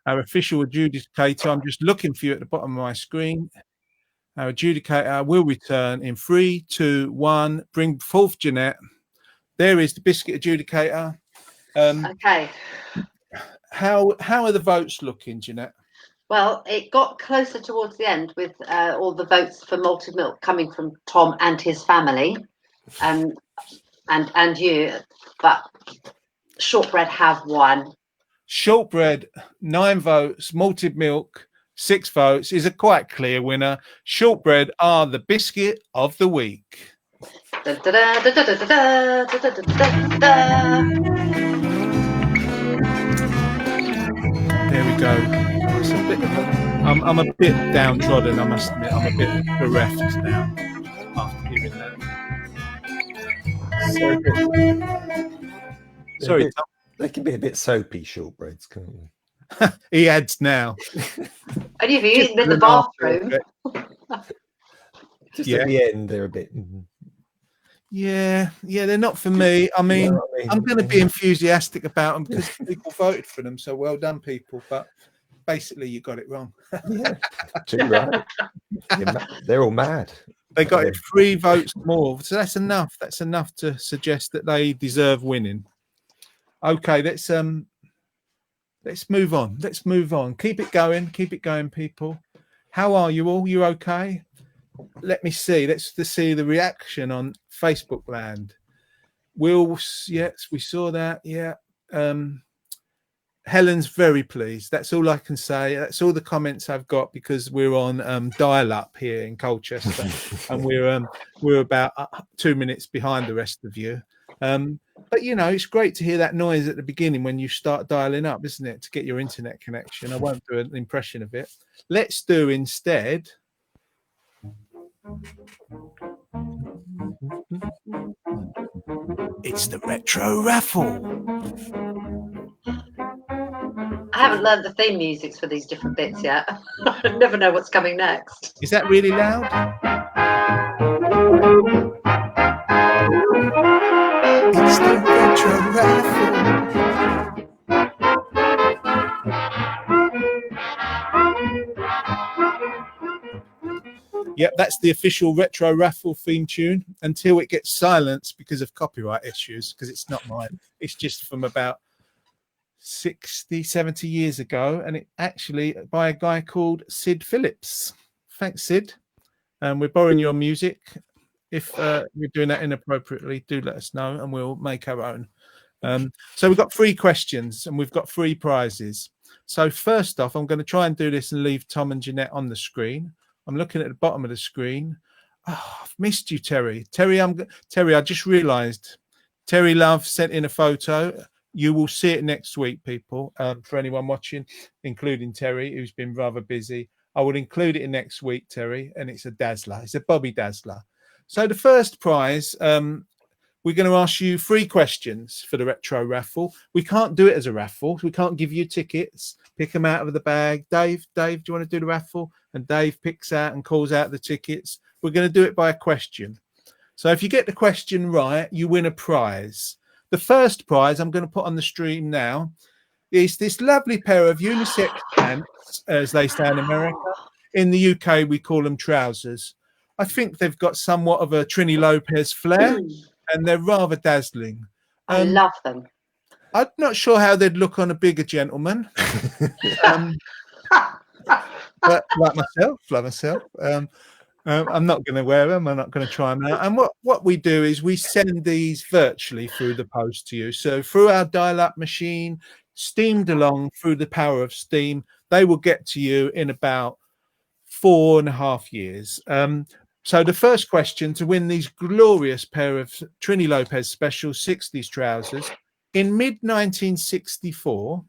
our official adjudicator. I'm just looking for you at the bottom of my screen. Our adjudicator will return in 3, 2, 1. Bring forth Jeanette. There is the biscuit adjudicator. Okay. How are the votes looking, Jeanette? Well, it got closer towards the end with all the votes for malted milk coming from Tom and his family, and you, but shortbread have won. Shortbread, 9 votes. Malted milk, 6 votes. Is a quite clear winner. Shortbread are the biscuit of the week. Da, da, da, da, da, da, da, da, da, da. There we go. It's a bit of I'm a bit downtrodden, I must admit. I'm a bit bereft now after hearing that. Sorry, Tom. They can be a bit soapy, shortbreads, can't they? He adds now. And you've eaten in the bathroom. Just Yeah. at the end, they're a bit. Yeah, they're not for me. I mean, I'm going to be enthusiastic about them because people voted for them. So well done, people. But basically, you got it wrong. Yeah, too right. They're all mad. They got it 3 votes more. So that's enough. That's enough to suggest that they deserve winning. Okay, let's move on. Let's move on. Keep it going, people. How are you all? You okay? Let me see. Let's see the reaction on Facebook land. Yes, we saw that. Yeah. Helen's very pleased. That's all I can say. That's all the comments I've got because we're on dial-up here in Colchester, and we're about 2 minutes behind the rest of you. But it's great to hear that noise at the beginning when you start dialing up, isn't it, to get your internet connection? I won't do an impression of it. Let's do instead. It's the retro raffle. I haven't learned the theme musics for these different bits yet. I never know what's coming next. Is that really loud? It's the retro raffle. Yep, that's the official retro raffle theme tune until it gets silenced because of copyright issues, because it's not mine. It's just from about 60, 70 years ago, and it actually by a guy called Sid Phillips. Thanks, Sid. We're borrowing your music. If we're doing that inappropriately, do let us know and we'll make our own. So we've got 3 questions and we've got 3 prizes. So first off, I'm going to try and do this and leave Tom and Jeanette on the screen. I'm looking at the bottom of the screen. Oh, I've missed you, Terry. Terry, I just realised Terry Love sent in a photo. You will see it next week, people. For anyone watching, including Terry, who's been rather busy, I will include it in next week, Terry, and it's a dazzler. It's a Bobby dazzler. So the first prize, we're going to ask you 3 questions for the retro raffle. We can't do it as a raffle. We can't give you tickets. Pick them out of the bag. Dave, do you want to do the raffle? And Dave picks out and calls out the tickets. We're going to do it by a question. So if you get the question right, you win a prize. The first prize I'm going to put on the stream now is this lovely pair of unisex pants, as they say in America. In the UK, we call them trousers. I think they've got somewhat of a Trini Lopez flair, and they're rather dazzling. I love them. I'm not sure how they'd look on a bigger gentleman. But like myself. I'm not going to wear them. I'm not going to try them out. And what we do is we send these virtually through the post to you. So through our dial-up machine, steamed along through the power of steam, they will get to you in about 4.5 years. So the first question to win these glorious pair of Trini Lopez special 60s trousers. In mid-1964,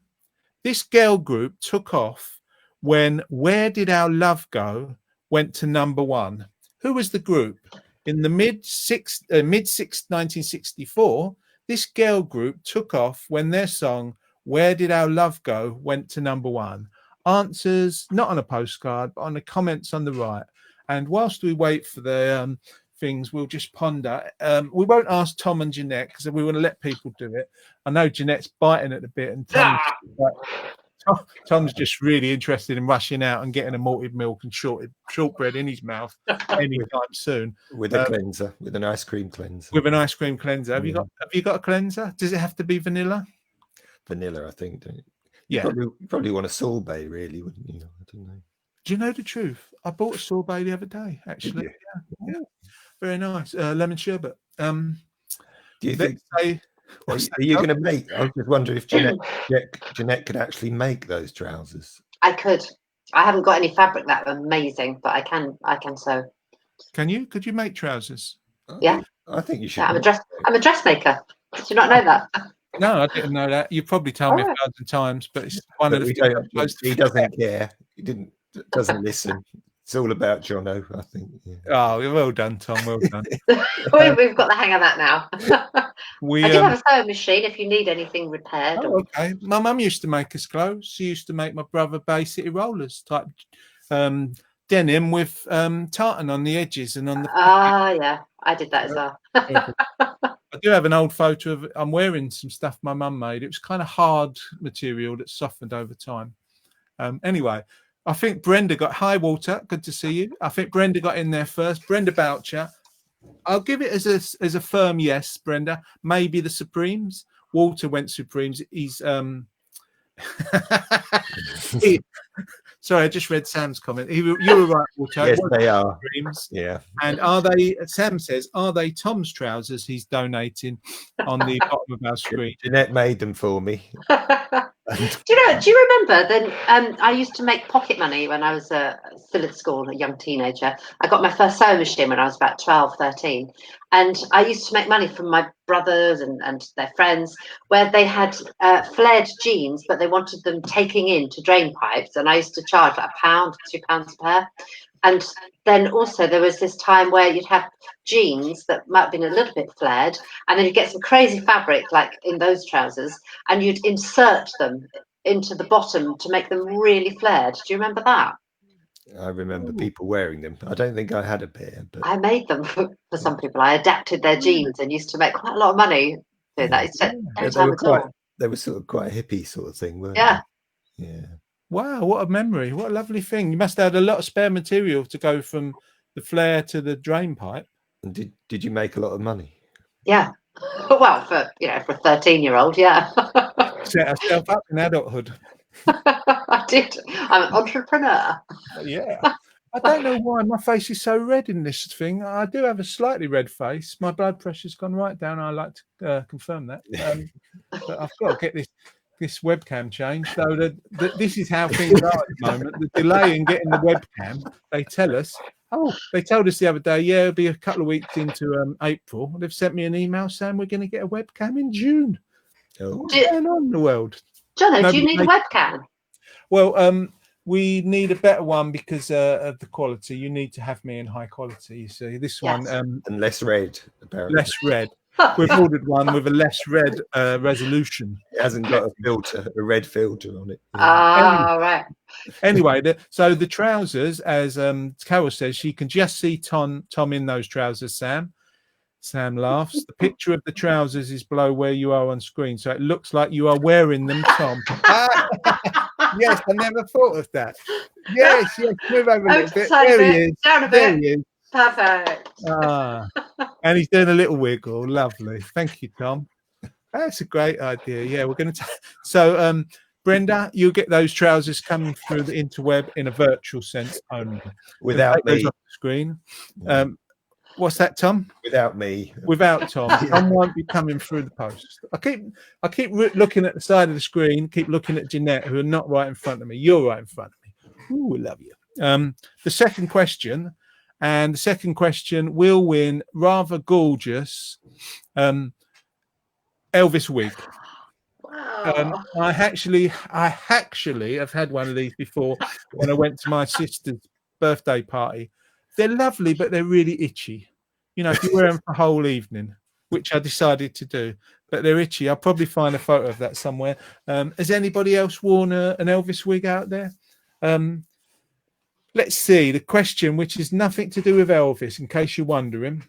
this girl group took off when Where Did Our Love Go went to #1. Who was the group? In the mid-1964, this girl group took off when their song Where Did Our Love Go went to #1. Answers not on a postcard, but on the comments on the right. And whilst we wait for the things we'll just ponder. We won't ask Tom and Jeanette because we want to let people do it. I know Jeanette's biting at the bit, and Tom's just really interested in rushing out and getting a malted milk and shortbread in his mouth anytime soon. With a cleanser, with an ice cream cleanser. With an ice cream cleanser. Have you got a cleanser? Does it have to be vanilla? Vanilla, I think. Don't you? Yeah. You probably want a sorbet, really, wouldn't you? I don't know. Do you know the truth? I bought a sorbet the other day, actually. Yeah. Very nice. Lemon sherbet. Do you think? Are you going to make? I was just wondering if Jeanette could actually make those trousers. I could. I haven't got any fabric that amazing, but I can sew. Can you? Could you make trousers? Yeah. I think you should. Yeah, I'm a dressmaker. Did you not know that? No, I didn't know that. You probably told me 1,000 times, but it's one of the things. He doesn't care. He doesn't listen. It's all about Jono, I think. Yeah. Oh, well done, Tom. Well done. We've got the hang of that now. I do have a sewing machine if you need anything repaired. Oh, okay. My mum used to make us clothes. She used to make my brother Bay City Rollers type denim with tartan on the edges and on the. Yeah, I did that as well. I do have an old photo of I'm wearing some stuff my mum made. It was kind of hard material that softened over time. Anyway. I think Brenda got hi, Walter. Good to see you. I think Brenda got in there first. Brenda Boucher. I'll give it as a firm yes, Brenda. Maybe the Supremes. Walter went Supremes. He's sorry, I just read Sam's comment. You were right, Walter. Yes, they are. Supremes. Yeah. And are they? Sam says, are they Tom's trousers? He's donating on the bottom of our screen. Jeanette made them for me. Do you remember then? I used to make pocket money when I was still at school, a young teenager. I got my first sewing machine when I was about 12, 13. And I used to make money from my brothers and their friends where they had flared jeans, but they wanted them taking into drain pipes. And I used to charge like £1, £2 a pair. And then also there was this time where you'd have jeans that might have been a little bit flared, and then you'd get some crazy fabric like in those trousers, and you'd insert them into the bottom to make them really flared. Do you remember that? I remember people wearing them. I don't think I had a pair, but I made them for some people. I adapted their jeans and used to make quite a lot of money doing that. They were sort of quite a hippie sort of thing, weren't they? Yeah. Wow, what a memory. What a lovely thing. You must have had a lot of spare material to go from the flare to the drain pipe. And did you make a lot of money? Yeah. Well, for a 13-year-old, yeah. Set herself up in adulthood. I did. I'm an entrepreneur. Yeah. I don't know why my face is so red in this thing. I do have a slightly red face. My blood pressure's gone right down. I like to confirm that. But I've got to get this webcam changed. So this is how things are at the moment. The delay in getting the webcam, they tell us. They told us the other day, it'll be a couple of weeks into April. They've sent me an email saying we're going to get a webcam in June. What's going on in the world? Jono, do you need a webcam? Well, we need a better one because of the quality. You need to have me in high quality. You see, this one and less red, apparently. Less red. We've ordered one with a less red resolution. It hasn't got a red filter on it. Right. Anyway, so the trousers, as Carol says, she can just see Tom in those trousers, Sam. Sam laughs. The picture of the trousers is below where you are on screen, so it looks like you are wearing them, Tom. Yes, I never thought of that. Yes, move over a little bit. There he is. Down a there bit. He is. Perfect. And he's doing a little wiggle. Lovely. Thank you, Tom. That's a great idea. Yeah, we're going to. So, Brenda, you'll get those trousers coming through the interweb in a virtual sense only. Without me. Those off the screen. What's that, Tom? Without me. Without Tom. Tom won't be coming through the post. I keep looking at the side of the screen, keep looking at Jeanette, who are not right in front of me. You're right in front of me. Ooh, we love you. The second question will win rather gorgeous Elvis wig. Wow. I actually have had one of these before when I went to my sister's birthday party. They're lovely, but they're really itchy. If you wear them for a whole evening, which I decided to do, but they're itchy. I'll probably find a photo of that somewhere. Has anybody else worn an Elvis wig out there? let's see. The question, which is nothing to do with Elvis, in case you're wondering,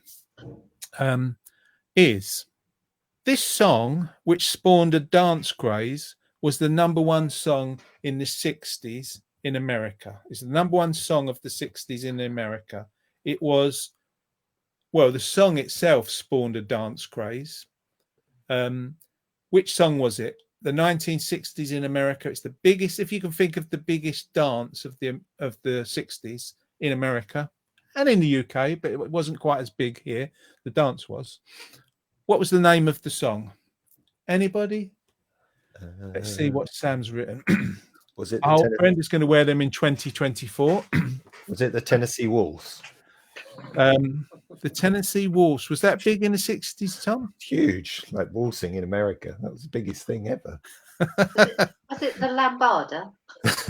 is this song, which spawned a dance craze, was the #1 song in the 60s in America. It's the #1 song of the 60s in America. It was, well, the song itself spawned a dance craze. Which song was it? The 1960s in America. It's the biggest, if you can think of the biggest dance of the 60s in America and in the UK, but it wasn't quite as big here. The dance was. What was the name of the song? Anybody? Let's see what Sam's written. Was it? Our friend is going to wear them in 2024. Was it the Tennessee Waltz? The Tennessee Waltz, was that big in the 60s, Tom? Huge, like waltzing in America. That was the biggest thing ever. Was it the Lambada?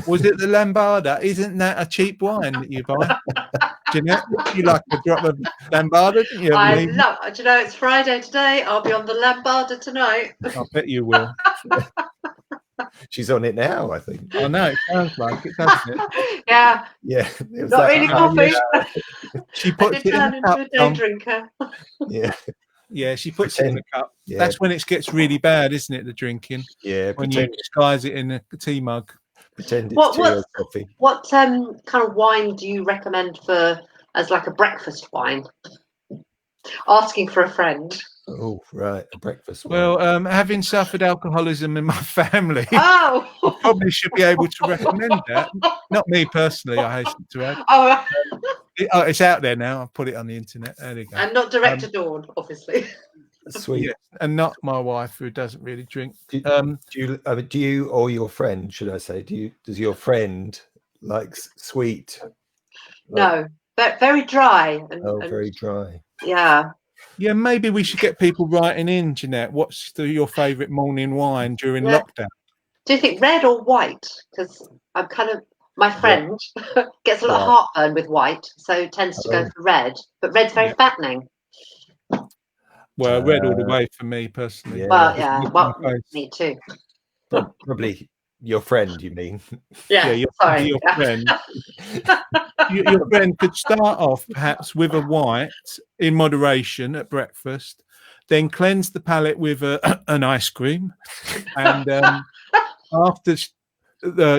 Was it the Lambada? Isn't that a cheap wine that you buy? Jeanette, you like a drop of Lambada, didn't you? I love. Do you know it's Friday today? I'll be on the Lambada tonight. I bet you will. She's on it now, I think. I know, it sounds like it, doesn't it? Yeah, Yeah, it was not that really kind. coffee. She I puts did it in turn the into cup, a day Tom. drinker. Yeah, Yeah, she puts it in the cup. yeah, That's when it gets really bad, isn't it, the drinking? yeah. When you disguise it in a tea mug. Pretend it's What- tea or coffee. What kind of wine do you recommend for as like a breakfast wine? Asking for a friend. Oh, right, a breakfast one. Well, having suffered alcoholism in my family, Oh, probably should be able to recommend that. Not me personally, I hasten to add. oh, It's out there now. I've put it on the internet. There you go. and not direct to Dawn, obviously. Sweet. Yeah, and not my wife, who doesn't really drink. Do you or your friend, should I say? Does your friend like sweet? No, but very dry. And, Very dry. yeah. Yeah, maybe we should get people writing in, Jeanette. What's your favourite morning wine during Yeah. lockdown? Do you think red or white? Because I'm my friend gets a lot of Right. heartburn with white, so tends to go for red. But red's very fattening. Well, red all the way for me personally. Yeah. Well, yeah. Look Well, at my face. me too. Probably your friend, you mean? Yeah. Yeah, sorry. your friend. Your friend could start off perhaps with a white in moderation at breakfast, then cleanse the palate with an ice cream, and after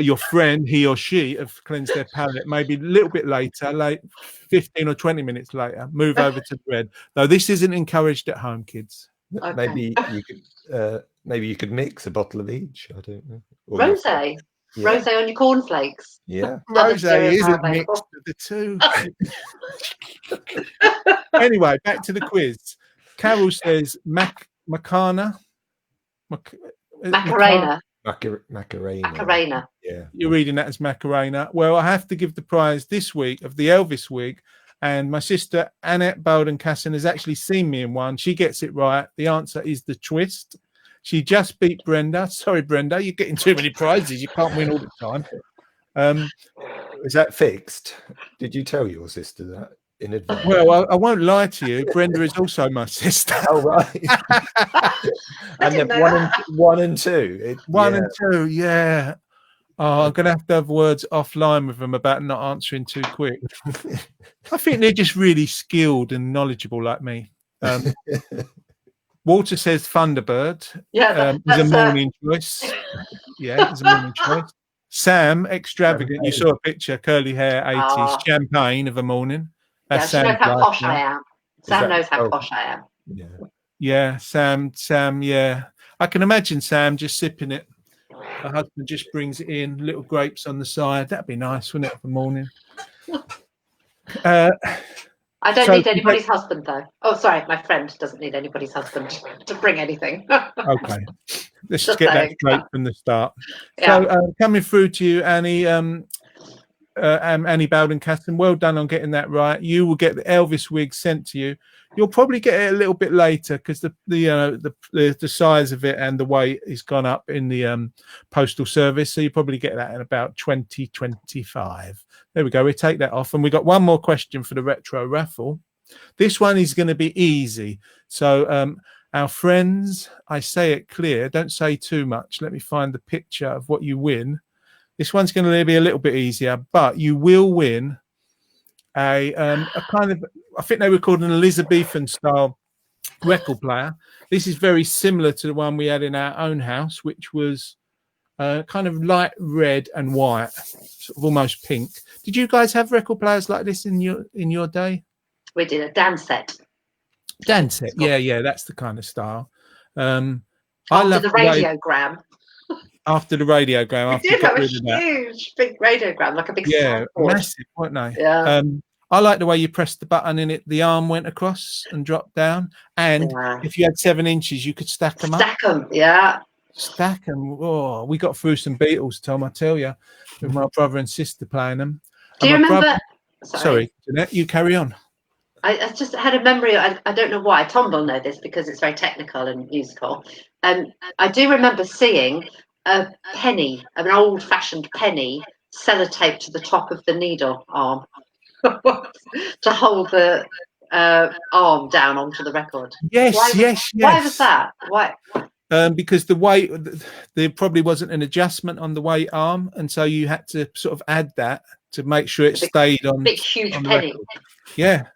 your friend, he or she, have cleansed their palate, maybe a little bit later, like 15 or 20 minutes later, move over to bread. Though this isn't encouraged at home, kids. Okay. Maybe you could mix a bottle of each. I don't know. Or Rosé. Yeah. Rosé on your cornflakes. Yeah. Another Rosé cereal isn't available. mixed with the two. Anyway, back to the quiz. Carol says Macarena. Macarena. Macarena. Macarena. Yeah. You're reading that as Macarena. Well, I have to give the prize this week of the Elvis wig. And my sister Annette Bowden-Casson has actually seen me in one. She gets it right. The answer is the twist. She just beat Brenda. Sorry, Brenda, you're getting too many prizes. You can't win all the time. Is that fixed? Did you tell your sister that in advance? Well, I won't lie to you. Brenda is also my sister. Oh, right. And didn't then know one and two. One Yeah. and two, yeah. Oh, I'm going to have words offline with them about not answering too quick. I think they're just really skilled and knowledgeable like me. Walter says Thunderbird. Yeah, Is a that's morning choice. Yeah, it's a morning choice. Sam, extravagant. You saw a picture, curly hair, 80s, Ah. champagne of a morning. yeah, That's she knows Sam's how life posh now. I am. Is Sam that- knows how oh. posh I am. Yeah. Yeah, Sam, yeah. I can imagine Sam just sipping it. Her husband just brings it in, little grapes on the side. That'd be nice, wouldn't it, for morning? I don't So- need anybody's husband, though. Oh, sorry, my friend doesn't need anybody's husband to bring anything. Okay, let's Just get that saying. straight from the start. Yeah. So, coming through to you, Annie, Annie Bowden-Caston, well done on getting that right. You will get the Elvis wig sent to you. You'll probably get it a little bit later because the size of it and the weight has gone up in the postal service. So you probably get that in about 2025. There we go. We take that off, and we got one more question for the retro raffle. This one is going to be easy. So our friends, I say it clear. Don't say too much. Let me find the picture of what you win. This one's going to be a little bit easier, but you will win a kind of, I think they were called an Elizabethan style record player. This is very similar to the one we had in our own house, which was kind of light red and white, sort of almost pink. Did you guys have record players like this in your day? We did a dance set. Dance set, yeah, that's the kind of style. I After love the radiogram. After the radiogram, We after did got have a rid of that. huge big radiogram, like a big Yeah, soundboard. massive, weren't they? Yeah. I like the way you pressed the button in it. The arm went across and dropped down, and Yeah. if you had 7 inches, you could stack them up. Stack 'em, yeah. Stack them. Oh, we got through some Beatles, Tom. I tell you, with my brother and sister playing them. Do you And my remember? brother- Sorry, Jeanette, you carry on. I just had a memory. I don't know why. Tom will know this because it's very technical and musical. I do remember seeing a penny, an old-fashioned penny, sellotaped to the top of the needle arm to hold the arm down onto the record. Yes, Why- yes. Why was that? Why? Because the weight, there probably wasn't an adjustment on the weight arm, and so you had to sort of add that to make sure it stayed on. Big, huge on the penny. record.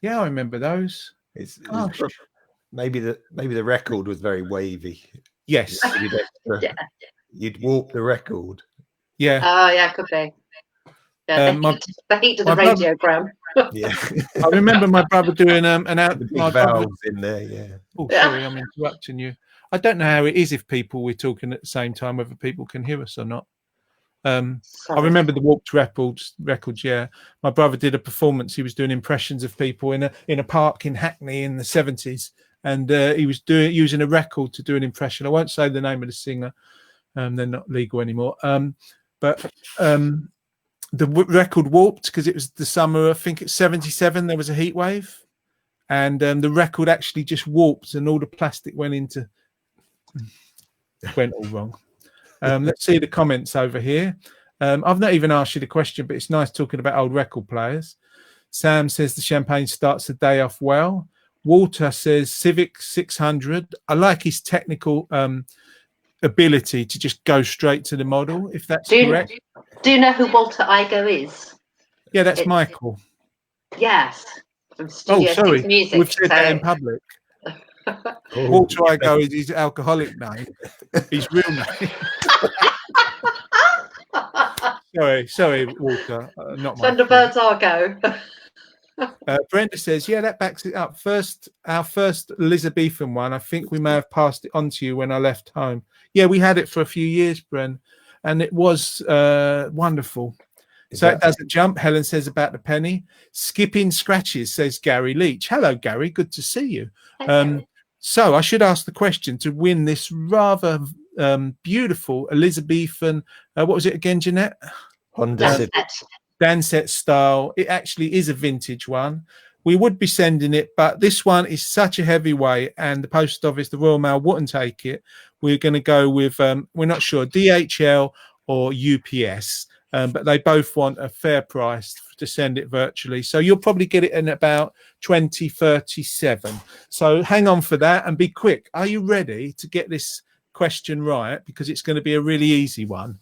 Yeah, I remember those. It's Gosh. maybe the record was very wavy. Yes, Yeah. You'd warp the record. yeah. Oh, yeah, could be. Yeah, the heat of the my brother- radiogram. Yeah, I remember my brother doing an out. the big my brother- valves in there. Yeah, Oh, Yeah. sorry, I'm interrupting you. I don't know how it is if we're talking at the same time, whether people can hear us or not. I Sorry. remember the warped records. Yeah, my brother did a performance. He was doing impressions of people in a park in Hackney in the 70s, and he was using a record to do an impression. I won't say the name of the singer. They're not legal anymore. But the record warped because it was the summer. I think it's 77. There was a heat wave, and the record actually just warped, and all the plastic went all wrong. Let's see the comments over here. I've not even asked you the question, but it's nice talking about old record players. Sam says the champagne starts the day off well. Walter says Civic 600. I like his technical ability to just go straight to the model, if that's correct. Do you know who Walter Igo is? Yeah, that's It's- Michael. Yes. From Oh, Studio sorry. 6 Music. We've said that in public. Walter Igo is his alcoholic name. His real name. Sorry, Walter. Not my Thunderbirds Argo. Brenda says, yeah, that backs it up. Our first Elizabethan one, I think we may have passed it on to you when I left home. Yeah, we had it for a few years, Bren, and it was wonderful. So it doesn't jump. Helen says about the penny. Skipping scratches, says Gary Leach. Hello, Gary. Good to see you. So I should ask the question to win this rather beautiful Elizabethan, what was it again, Jeanette? Honda Civic. Danset style. It actually is a vintage one. We would be sending it, but this one is such a heavy weight, and the post office, the Royal Mail, wouldn't take it. We're going to go with, we're not sure, DHL or UPS, but they both want a fair price to send it virtually. So you'll probably get it in about 2037. So hang on for that and be quick. Are you ready to get this question right? Because it's going to be a really easy one.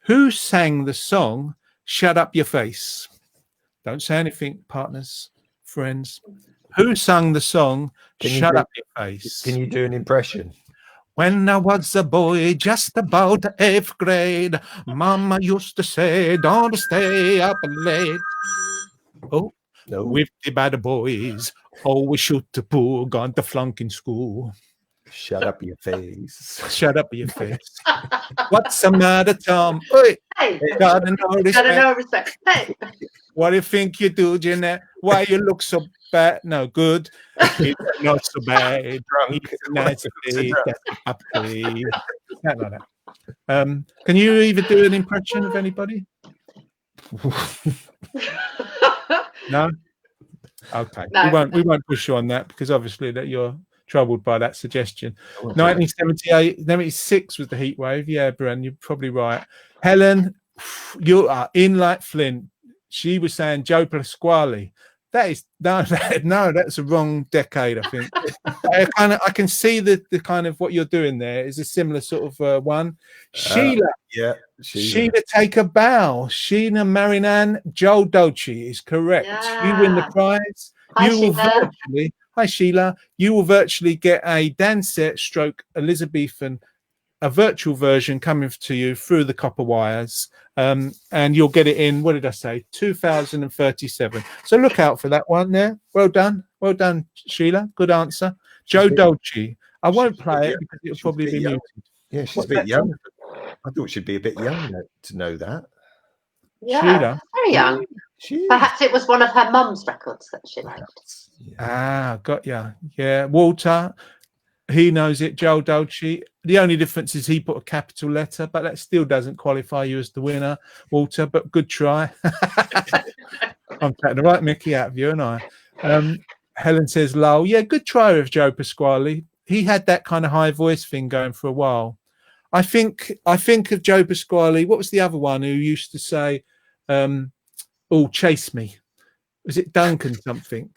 Who sang the song Shut Up Your Face? Don't say anything, partners, friends. Who sang the song Shut Up Your Face? Can you do an impression? When I was a boy, just about 8th grade, Mama used to say, don't stay up late. Oh, No. with the bad boys, always shoot the poor, gone to flunk in school. Shut up your face. Shut up your face. What's the matter, Tom? Oi, Hey, gotta know gotta respect. know respect. Hey, What do you think you do, Jeanette? Why you look so bad? No, good. It's not so bad. Drunk. It's nice to be happy. Something like that. Can you even do an impression of anybody? No? Okay. No. We won't push you on that because obviously that you're troubled by that suggestion. 1978, 76 was the heat wave. Yeah, Bren, you're probably right. Helen, you are in like Flint. She was saying Joe Pasquale. That is no, no, that's a wrong decade. I think. I can see the kind of what you're doing there is a similar sort of one. Sheila, Yeah, Sheila, take a bow. Sheena Marinan, Joel Dolce is correct. You win the Yeah. prize. Hi, You will Sheila. virtually. Hi Sheila. You will virtually get a Dansette stroke Elizabethan, a virtual version coming to you through the copper wires, and you'll get it in, what did I say, 2037. So look out for that one there. Well done, Sheila. Good answer. Joe bit- Dolce. I won't she's a play bit it young. because it'll She's a probably bit be young. muted. Yeah, she's What's a bit that, young. I thought she'd be a bit young to know that. Yeah, Sheila. very young. She is. Perhaps it was one of her mum's records that she liked. Perhaps, yeah. Ah, got ya. Yeah, Walter. He knows it. Joel Dolce. The only difference is he put a capital letter, but that still doesn't qualify you as the winner, Walter. But good try. I'm taking the right Mickey out of you, and I. Helen says, "Lol, yeah, good try with Joe Pasquale. He had that kind of high voice thing going for a while. I think of Joe Pasquale. What was the other one who used to say, "Oh, chase me"? Was it Duncan something?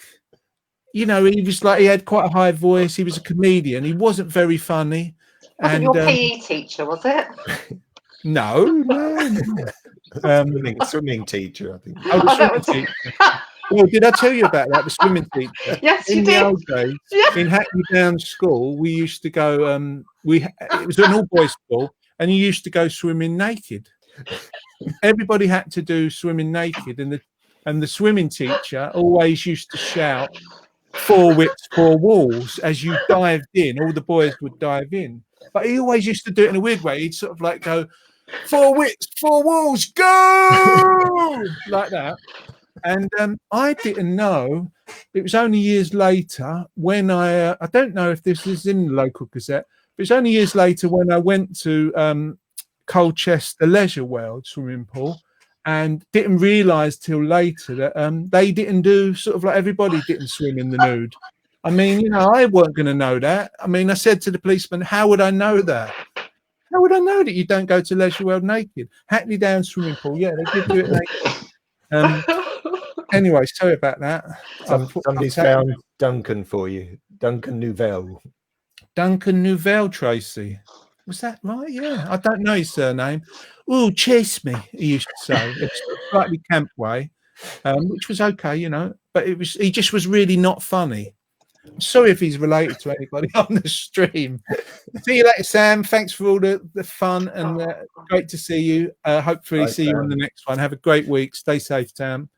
You know, he was like he had quite a high voice. He was a comedian. He wasn't very funny. Wasn't your PE teacher, was it? No. Swimming teacher, I think. Oh, the Oh, that swimming was- teacher. Well, did I tell you about that? The swimming teacher. Yes, In you the did. old days, Yeah. in Hackney Downs School, we used to go. It was an all boys school, and you used to go swimming naked. Everybody had to do swimming naked, and the swimming teacher always used to shout, "4 whips, 4 walls," as you dived in. All the boys would dive in, but he always used to do it in a weird way. He'd sort of like go, "4 whips, 4 walls, go!" like that. And I didn't know. It was only years later when I don't know if this is in the local Gazette, but it's only years later when I went to Colchester Leisure World swimming pool and didn't realise till later that they didn't do sort of like everybody didn't swim in the nude. I mean, you know, I weren't going to know that. I mean, I said to the policeman, "How would I know that? How would I know that you don't go to Leisure World naked? Hackney Downs swimming pool, yeah, they give you it naked." Anyway, sorry about that. Somebody's found Duncan for you. Duncan Nouvelle. Duncan Nouvelle, Tracy. Was that right? Yeah, I don't know his surname. Oh, chase me, he used to say. It's slightly camp way, which was okay, you know, but he just was really not funny. I'm sorry if he's related to anybody on the stream. See you later, Sam. Thanks for all the fun and great to see you. Hopefully Bye, see you on Sam. the next one. Have a great week. Stay safe, Sam.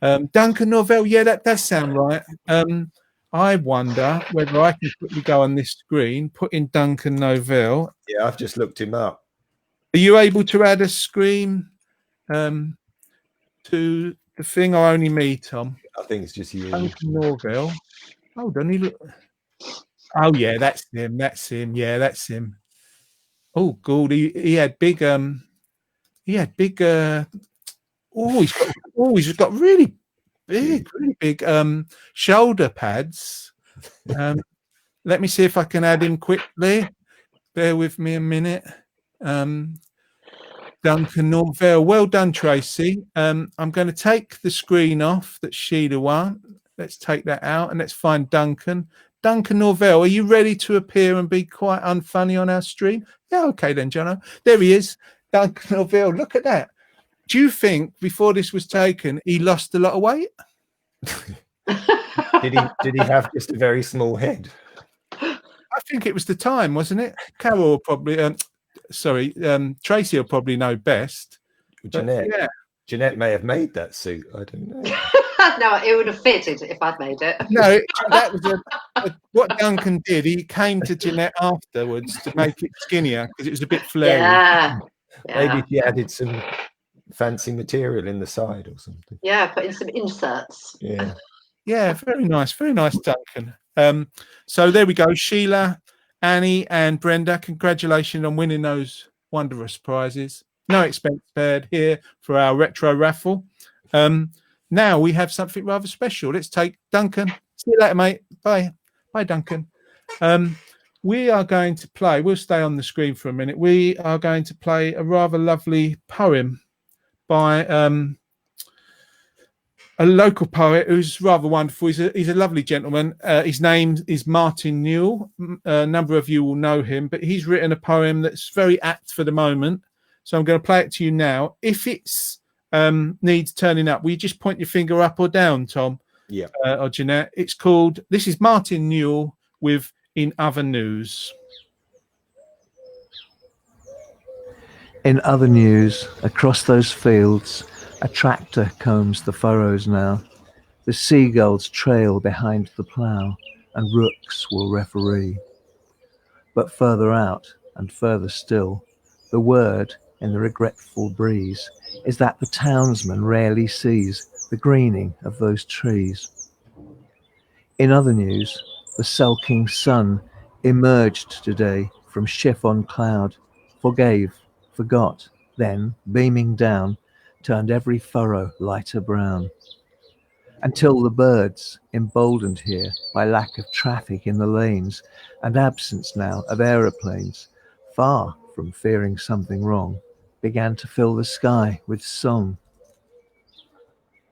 Duncan Nouvelle, yeah, that does sound right. I wonder whether I can quickly go on this screen, put in Duncan Nouvelle. Yeah, I've just looked him up. Are you able to add a screen to the thing, or only me, Tom? I think it's just you. Duncan Nouvelle. Hold on, he look. Oh yeah, that's him. That's him. Yeah, that's him. Oh, good. He had big. He had big. He's got really big shoulder pads. Let me see if I can add him quickly. Bear with me a minute. Duncan Nouvelle. Well done, Tracy. I'm going to take the screen off that Sheila won. Let's take that out and let's find Duncan. Duncan Nouvelle, are you ready to appear and be quite unfunny on our stream? Yeah, okay then, Jono. There he is. Duncan Nouvelle. Look at that. Do you think before this was taken, he lost a lot of weight? Did he have just a very small head? I think it was the time, wasn't it? Carol will probably, Tracy will probably know best. But, Jeanette. yeah. Jeanette may have made that suit. I don't know. No, it would have fitted if I'd made it. No, that was what Duncan did. He came to Jeanette afterwards to make it skinnier because it was a bit flary. Yeah. Maybe she added some fancy material in the side or something. Yeah, put in some inserts. Yeah. Yeah, very nice, Duncan. So there we go. Sheila, Annie, and Brenda, congratulations on winning those wondrous prizes. No expense spared here for our retro raffle. Now we have something rather special. Let's take Duncan. See you later, mate. Bye, Duncan. We are going to play. We'll stay on the screen for a minute. We are going to play a rather lovely poem by a local poet who's rather wonderful. He's a lovely gentleman. His name is Martin Newell. A number of you will know him, but he's written a poem that's very apt for the moment. So I'm going to play it to you now. If it's needs turning up, will you just point your finger up or down, Tom? Yeah. Or Jeanette? It's called, this is Martin Newell with In Other News. In other news, across those fields, a tractor combs the furrows now. The seagulls trail behind the plough, and rooks will referee. But further out, and further still, the word in the regretful breeze is that the townsman rarely sees the greening of those trees. In other news, the sulking sun emerged today from chiffon cloud, forgave, forgot, then, beaming down, turned every furrow lighter brown. Until the birds, emboldened here by lack of traffic in the lanes and absence now of aeroplanes, far from fearing something wrong, began to fill the sky with song.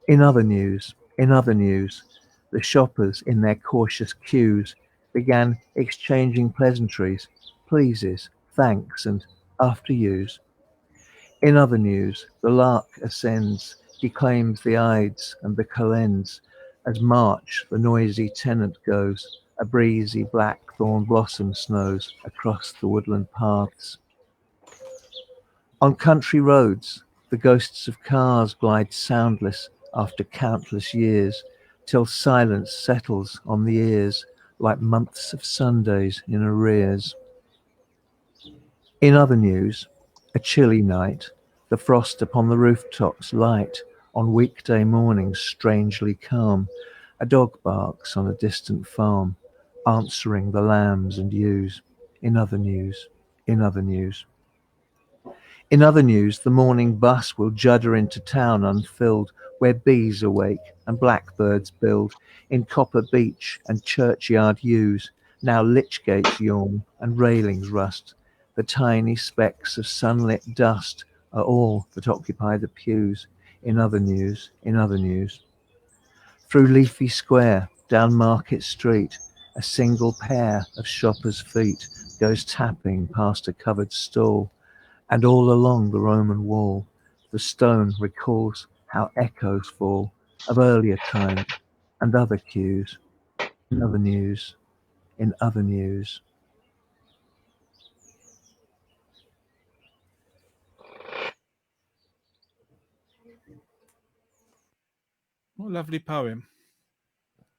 In other news, the shoppers in their cautious queues began exchanging pleasantries, pleases, thanks, and after yous. In other news, the lark ascends, declaims the ides and the calends, as March the noisy tenant goes, a breezy blackthorn blossom snows across the woodland paths. On country roads, the ghosts of cars glide soundless after countless years, till silence settles on the ears like months of Sundays in arrears. In other news, a chilly night, the frost upon the rooftops light, on weekday mornings strangely calm, a dog barks on a distant farm, answering the lambs and ewes. In other news, in other news. In other news, the morning bus will judder into town unfilled, where bees awake and blackbirds build, in copper beech and churchyard yews, now lich gates yawn and railings rust. The tiny specks of sunlit dust are all that occupy the pews. In other news, in other news. Through Leafy Square, down Market Street, a single pair of shoppers' feet goes tapping past a covered stall, and all along the Roman wall, the stone recalls how echoes fall of earlier times and other cues. In other news, in other news. What a lovely poem.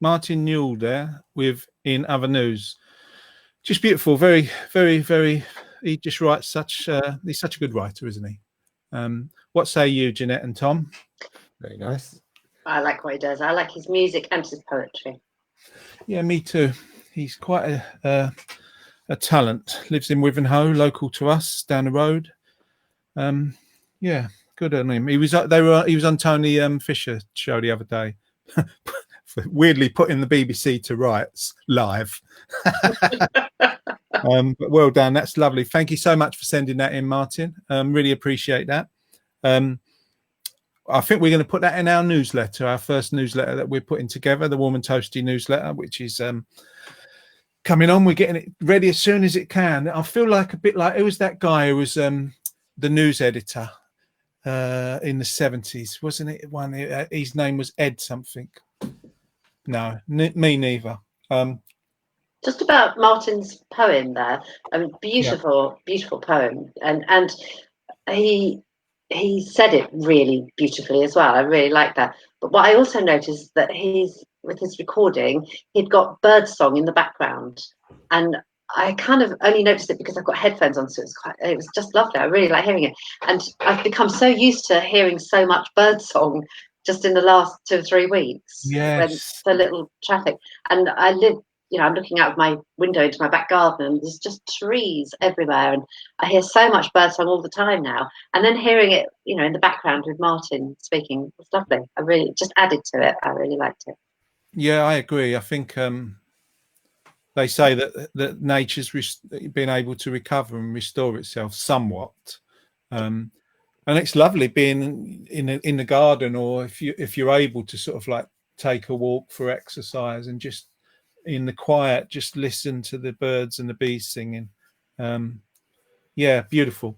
Martin Newell there with In Other News. Just beautiful. Very, very, very. He just writes he's such a good writer, isn't he? What say you, Jeanette and Tom? Very nice. I like what he does. I like his music and his poetry. Yeah, me too. He's quite a talent. Lives in Wivenhoe, local to us, down the road. Yeah, good on him. He was on Tony Fisher show the other day. Weirdly putting the BBC to rights live. But well done. That's lovely. Thank you so much for sending that in, Martin. Really appreciate that. I think we're going to put that in our newsletter, our first newsletter that we're putting together, the Warm and Toasty newsletter, which is coming on. We're getting it ready as soon as it can. I feel like a bit like, it was that guy who was the news editor in the 70s, wasn't it? His name was Ed something. No, me neither. Just about Martin's poem there. Beautiful, beautiful poem, and he said it really beautifully as well. I really like that. But what I also noticed that with his recording, he'd got birdsong in the background, and I kind of only noticed it because I've got headphones on, so it was just lovely. I really like hearing it, and I've become so used to hearing so much birdsong just in the last 2 or 3 weeks. Yes. When so little traffic, and I live. I'm looking out of my window into my back garden, and there's just trees everywhere, and I hear so much birdsong all the time now. And then hearing it, in the background with Martin speaking, was lovely. I really just added to it. I really liked it. Yeah, I agree. I think they say that nature's been able to recover and restore itself somewhat. and it's lovely being in the garden, or if you're able to sort of like take a walk for exercise and just in the quiet, just listen to the birds and the bees singing. Yeah, beautiful.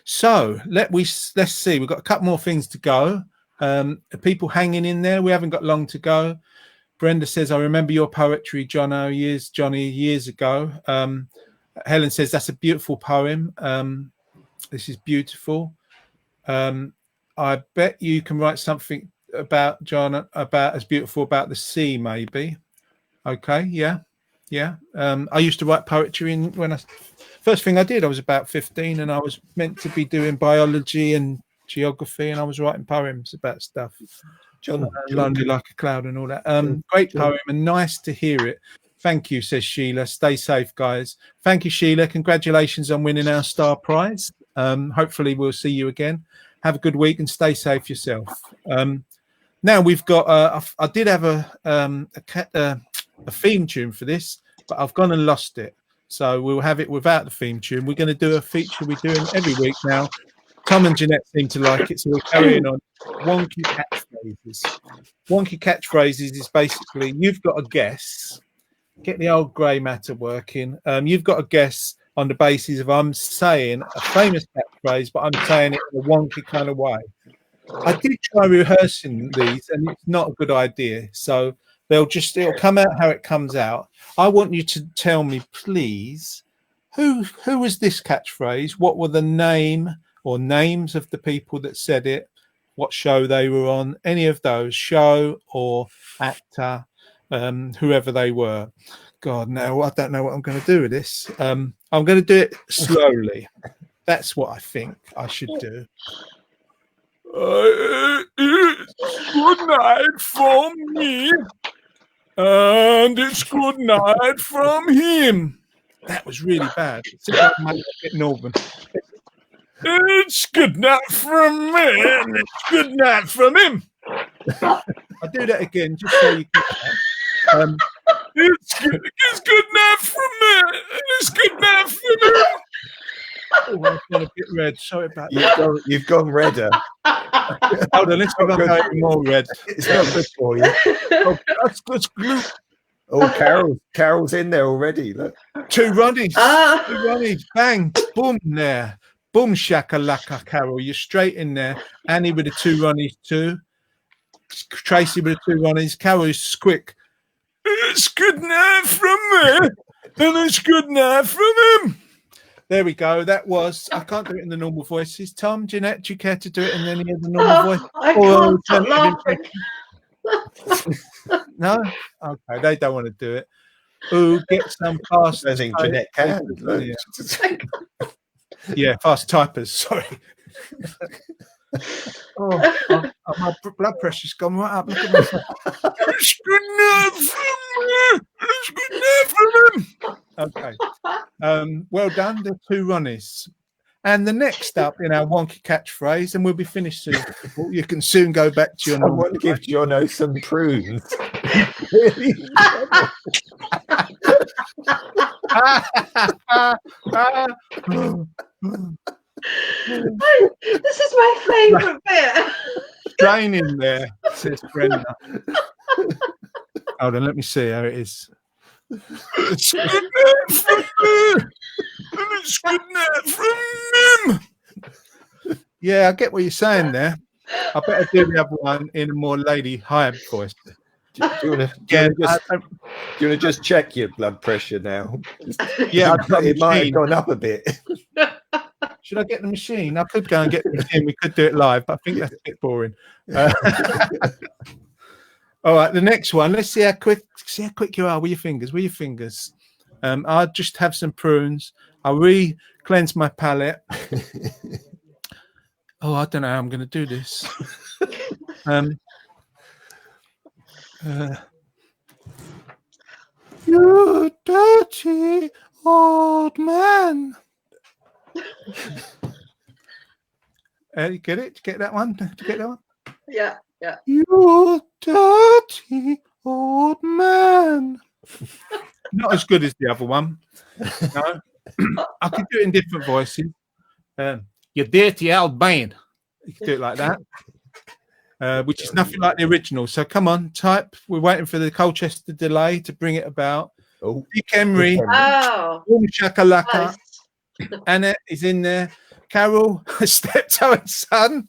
So let's see. We've got a couple more things to go. Are people hanging in there? We haven't got long to go. Brenda says, I remember your poetry, Johnny, years ago. Helen says, that's a beautiful poem. This is beautiful. I bet you can write something about, John, about as beautiful about the sea, maybe. Okay, yeah. I used to write poetry first thing I did, I was about 15, and I was meant to be doing biology and geography, and I was writing poems about stuff. John, Lonely Like a Cloud and all that. Great poem, and nice to hear it. Thank you, says Sheila. Stay safe, guys. Thank you, Sheila. Congratulations on winning our Star Prize. Hopefully we'll see you again. Have a good week and stay safe yourself. Now we've got I did have a theme tune for this, but I've gone and lost it. So we'll have it without the theme tune. We're going to do a feature we're doing every week now. Tom and Jeanette seem to like it, so we're carrying on. Wonky catchphrases. Wonky catchphrases is basically you've got a guess. Get the old grey matter working. You've got a guess on the basis of I'm saying a famous catchphrase, but I'm saying it in a wonky kind of way. I did try rehearsing these, and it's not a good idea. So it'll come out how it comes out. I want you to tell me, please, who was this catchphrase? What were the name or names of the people that said it? What show they were on? Any of those, show or actor, whoever they were. God, no, I don't know what I'm going to do with this. I'm going to do it slowly. That's what I think I should do. It's good night for me, and it's good night from him. That was really bad. Norman. It's good night from me, and it's good night from him. I'll do that again, just so you get that. It's good night from me, and it's good night from him. Oh, I've got a bit red. Sorry about that. You've gone redder. Hold on, let's go more red. It's not good for you. Oh, that's glue. Oh, Carol's in there already. Look. Two Ronnies. Bang. Boom there. Boom shakalaka, Carol. You're straight in there. Annie with the two Ronnies too. Tracy with the two Ronnies. Carol is quick. It's good night from me, and it's good night from him. There we go. That was. I can't do it in the normal voices. Tom, Jeanette, do you care to do it in any of the normal voices? I can't stop laughing. No? Okay, they don't want to do it. Ooh, get some fast. I think Jeanette can. Yeah, fast typers. Sorry. My blood pressure's gone right up. Look at me. It's good enough for me. It's good enough for them. Okay. Well done, the two Ronnies. And the next up in our wonky catchphrase, and we'll be finished soon. You can soon go back to your normal. I want to give Jono some prunes. This is my favourite bit. Drain in there, says Brenda. Hold on, let me see how it is. It's good night from me, and it's good night from him. Yeah, I get what you're saying there. I better do the other one in a more lady high voice. Do you want to just check your blood pressure now? Yeah, it might have gone up a bit. Should I get the machine? I could go and get the machine. We could do it live, but I think that's a bit boring. All right, the next one. Let's see how quick you are with your fingers. I'll just have some prunes. I'll cleanse my palate. Oh, I don't know how I'm going to do this. You dirty old man. You get it? Did you get that one? Did you get that one? Yeah. You dirty old man. Not as good as the other one. No. I could do it in different voices. You dirty old man. You can do it like that. Which is nothing like the original. So come on, type. We're waiting for the Colchester delay to bring it about. Oh, Dick Emery, Dick Emery. Oh, Boom Shakalaka. close. Annette is in there. Carol, Steptoe and Son.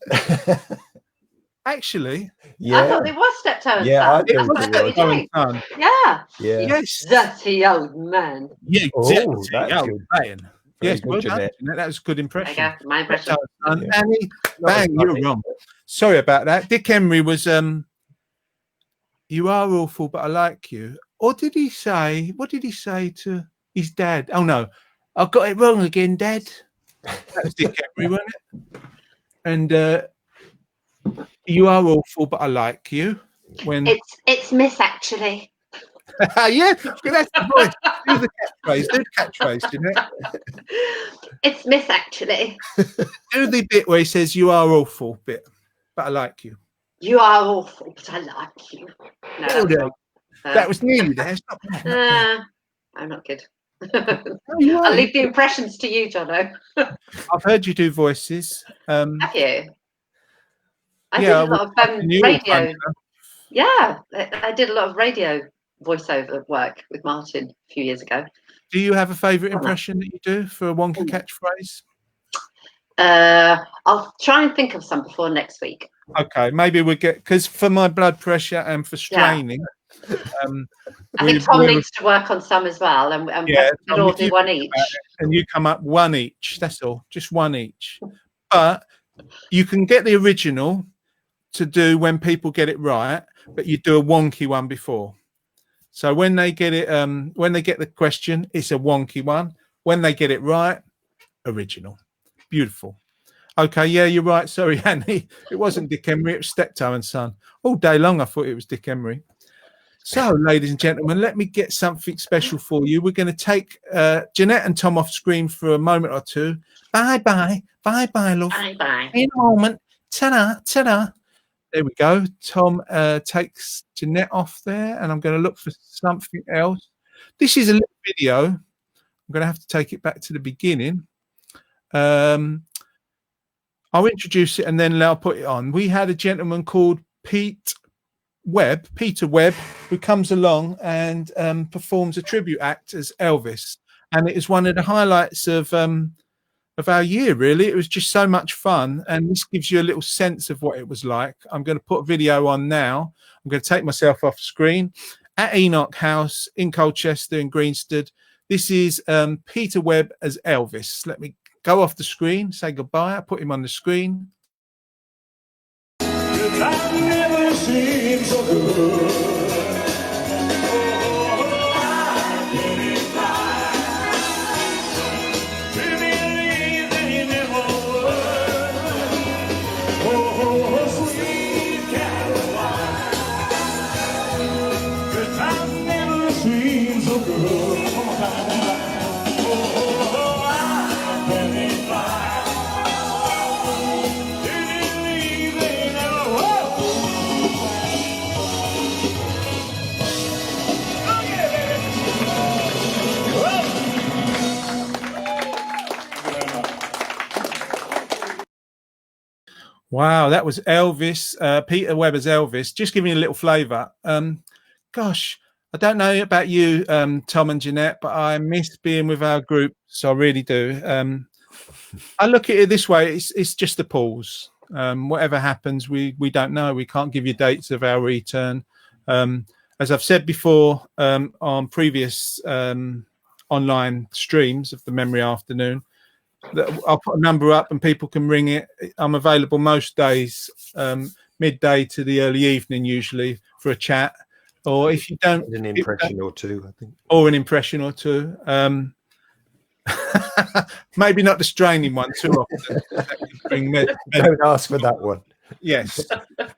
Actually, I yeah, thought it was Steptoe and Yeah, Son. I That's thought what I it thought was. you Steptoe were and doing. Son. Yeah. yeah. Yes. Dirty old man. Yeah, Oh, dirty that's old good. man. Very Yes, good, well done, Jeanette. Jeanette. That was a good There you impression. go. My impression. Steptoe and Son. Yeah. Annie, That bang, was you were funny. wrong. Sorry about that. Dick Emery was you are awful, but I like you. Or did he say, what did he say to his dad? Oh no, I got it wrong again, Dad. That was Dick Emery, wasn't it? And you are awful, but I like you. When It's Miss actually. yeah, that's the voice. Do the catchphrase. Do the catchphrase, Jeanette. It's Miss actually. Do the bit where he says you are awful bit, but I like you. You are awful, but I like you. No, Oh, that's no. wrong. That was nearly there. It's not bad. I'm not good. No, you I'll are. leave the impressions to you, Jono. I've heard you do voices. Have you? I Yeah, did a I lot of watching you all the time, radio. Yeah, I did a lot of radio voiceover work with Martin a few years ago. Do you have a favourite impression that you do for a wonky catchphrase? I'll try and think of some before next week. Okay, maybe we'll get, because for my blood pressure and for straining, I think Tom needs to work on some as well, and Yeah, we'll Tom, all if do you one think each. about it, and you come up one each. That's all, just one each. But you can get the original to do when people get it right, but you do a wonky one before. So when they get it, when they get the question, it's a wonky one. When they get it right, original. Beautiful. Okay, yeah, you're right. Sorry, Annie. It wasn't Dick Emery, it was Steptoe and Son. All day long, I thought it was Dick Emery. So, ladies and gentlemen, let me get something special for you. We're going to take Jeanette and Tom off screen for a moment or two. Bye-bye. Bye-bye, love. Bye-bye. In a moment. Ta-da, ta-da. There we go. Tom takes Jeanette off there, and I'm going to look for something else. This is a little video. I'm going to have to take it back to the beginning. I'll introduce it and then I'll put it on. We had a gentleman called Peter Webb, who comes along and performs a tribute act as Elvis, and it is one of the highlights of our year. Really, it was just so much fun, and this gives you a little sense of what it was like. I'm going to put a video on now. I'm going to take myself off screen at Enoch House in Colchester in Greenstead. This is Peter Webb as Elvis. Let me go off the screen, say goodbye. I put him on the screen. I've never seen so good. Wow, that was Elvis, Peter Webb as Elvis. Just giving you a little flavour. Gosh, I don't know about you, Tom and Jeanette, but I miss being with our group. So I really do. I look at it this way: it's just a pause. Whatever happens, we don't know. We can't give you dates of our return. As I've said before on previous online streams of the Memory Afternoon, I'll put a number up and people can ring it. I'm available most days, midday to the early evening, usually for a chat. Or if you don't, an impression or two, I think. Or an impression or two. Maybe not the straining one too often. Don't ask for that one. Yes.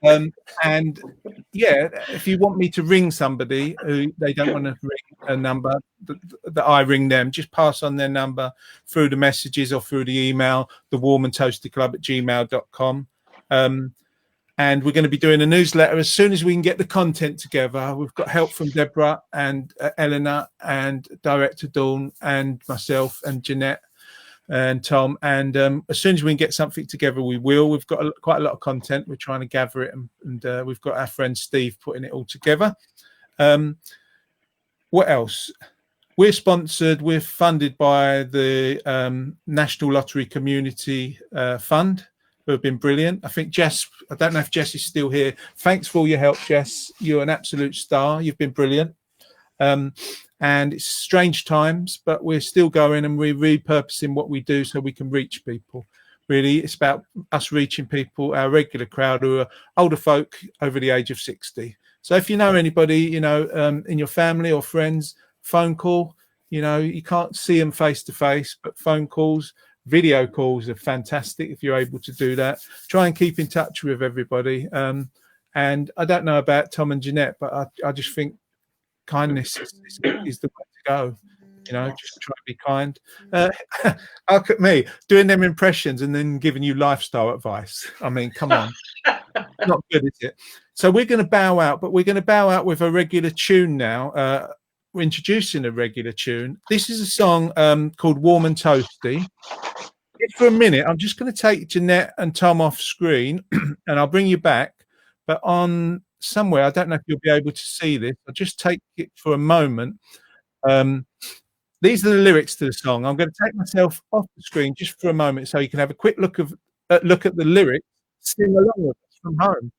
And yeah, if you want me to ring somebody who they don't want to ring a number that I ring them, just pass on their number through the messages or through the email, thewarmandtoastyclub@gmail.com. And we're going to be doing a newsletter as soon as we can get the content together. We've got help from Deborah and Eleanor and Director Dawn and myself and Jeanette. and Tom. And as soon as we can get something together, we will. We've got quite a lot of content. We're trying to gather it, and we've got our friend Steve putting it all together. What else? We're sponsored. We're funded by the National Lottery Community Fund, who have been brilliant. I think Jess, I don't know if Jess is still here. Thanks for all your help, Jess. You're an absolute star. You've been brilliant. And it's strange times, but we're still going and we're repurposing what we do so we can reach people. Really, it's about us reaching people, our regular crowd, who are older folk over the age of 60. So if you know anybody, you know, in your family or friends, phone call. You know, you can't see them face to face, but phone calls, video calls are fantastic if you're able to do that. Try and keep in touch with everybody. And I don't know about Tom and Jeanette, but I just think kindness is the way to go. You know, just try to be kind. Look at me doing them impressions and then giving you lifestyle advice. I mean, come on. Not good, is it? So we're going to bow out, but we're going to bow out with a regular tune now. We're introducing a regular tune. This is a song called Warm and Toasty. Just for a minute, I'm just going to take Jeanette and Tom off screen and I'll bring you back. But on somewhere, I don't know if you'll be able to see this. I'll just take it for a moment. These are the lyrics to the song. I'm going to take myself off the screen just for a moment so you can have a quick look at the lyrics, sing along with us from home.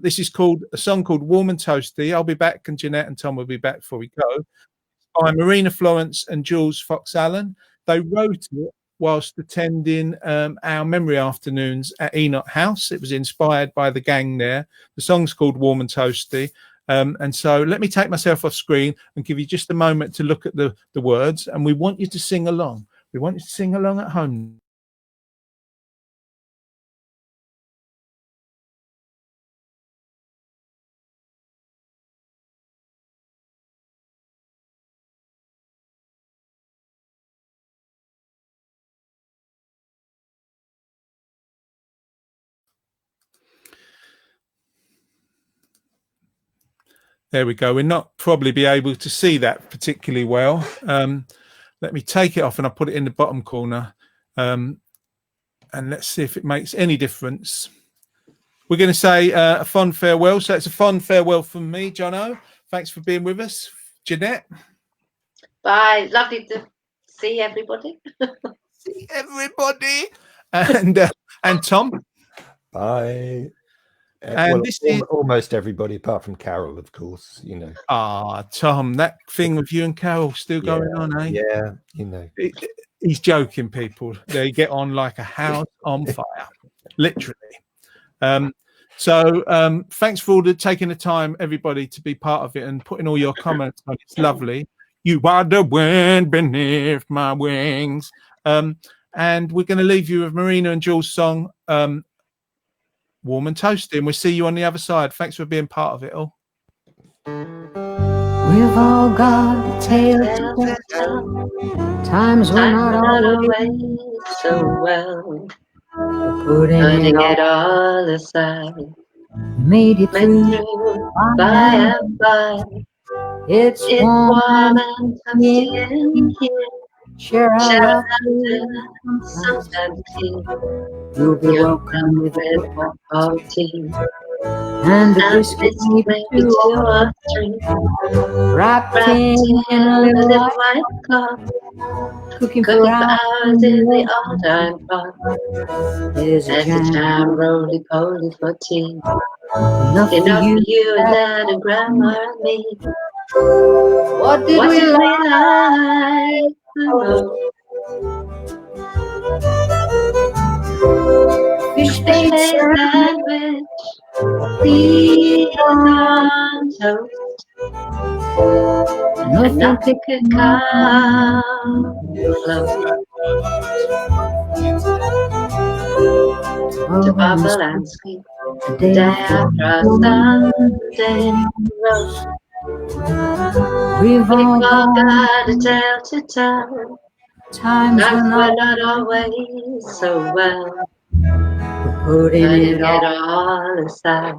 This is a song called Warm and Toasty. I'll be back, and Jeanette and Tom will be back before we go. By Marina Florence and Jules Fox Allen. They wrote it whilst attending our memory afternoons at Enoch House. It was inspired by the gang there. The song's called Warm and Toasty. And so let me take myself off screen and give you just a moment to look at the words. And we want you to sing along. We want you to sing along at home. There we go. We're not probably be able to see that particularly well. Let me take it off and I'll put it in the bottom corner. And let's see if it makes any difference. We're going to say a fond farewell. So it's a fond farewell from me, Jono. Thanks for being with us. Jeanette. Bye. Lovely to see everybody. See everybody. And Tom. Bye. And well, this is almost everybody apart from Carol, of course, you know. Tom, that thing with you and Carol still going on, eh? Yeah, you know. He's joking, people. They get on like a house on fire, literally. So thanks for taking the time, everybody, to be part of it and putting all your comments on. It's lovely. You are the wind beneath my wings. And we're going to leave you with Marina and Jules' song, Warm and Toasty, and we'll see you on the other side. Thanks for being part of it all. We've all got a tale to tell. Times we're not always so well. Putting it all aside. Made it through By and by. It's It's warm and toasty in here. Share our love Sometimes tea. You'll be welcome with with a a cup of tea. and the And biscuit this maybe maybe two two or three. wrapped Wrapped in in a a little little white white cloth. cooking Cooking for for hours hours in the old iron pot. There's a There's a jam jam roly-poly for tea. enough for Enough for you. you and Dad and Grandma and me. What did What we did we like? like the most? Fish Fish bait bait sandwich, sandwich, peas on toast, and nothing could come close to bubble and squeak day day after our Sunday roast. We've We've all all got got a tale to tell. times Times when we're not always so well. we're putting Putting it it all. all aside.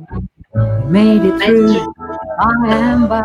Made it Made through through by and by.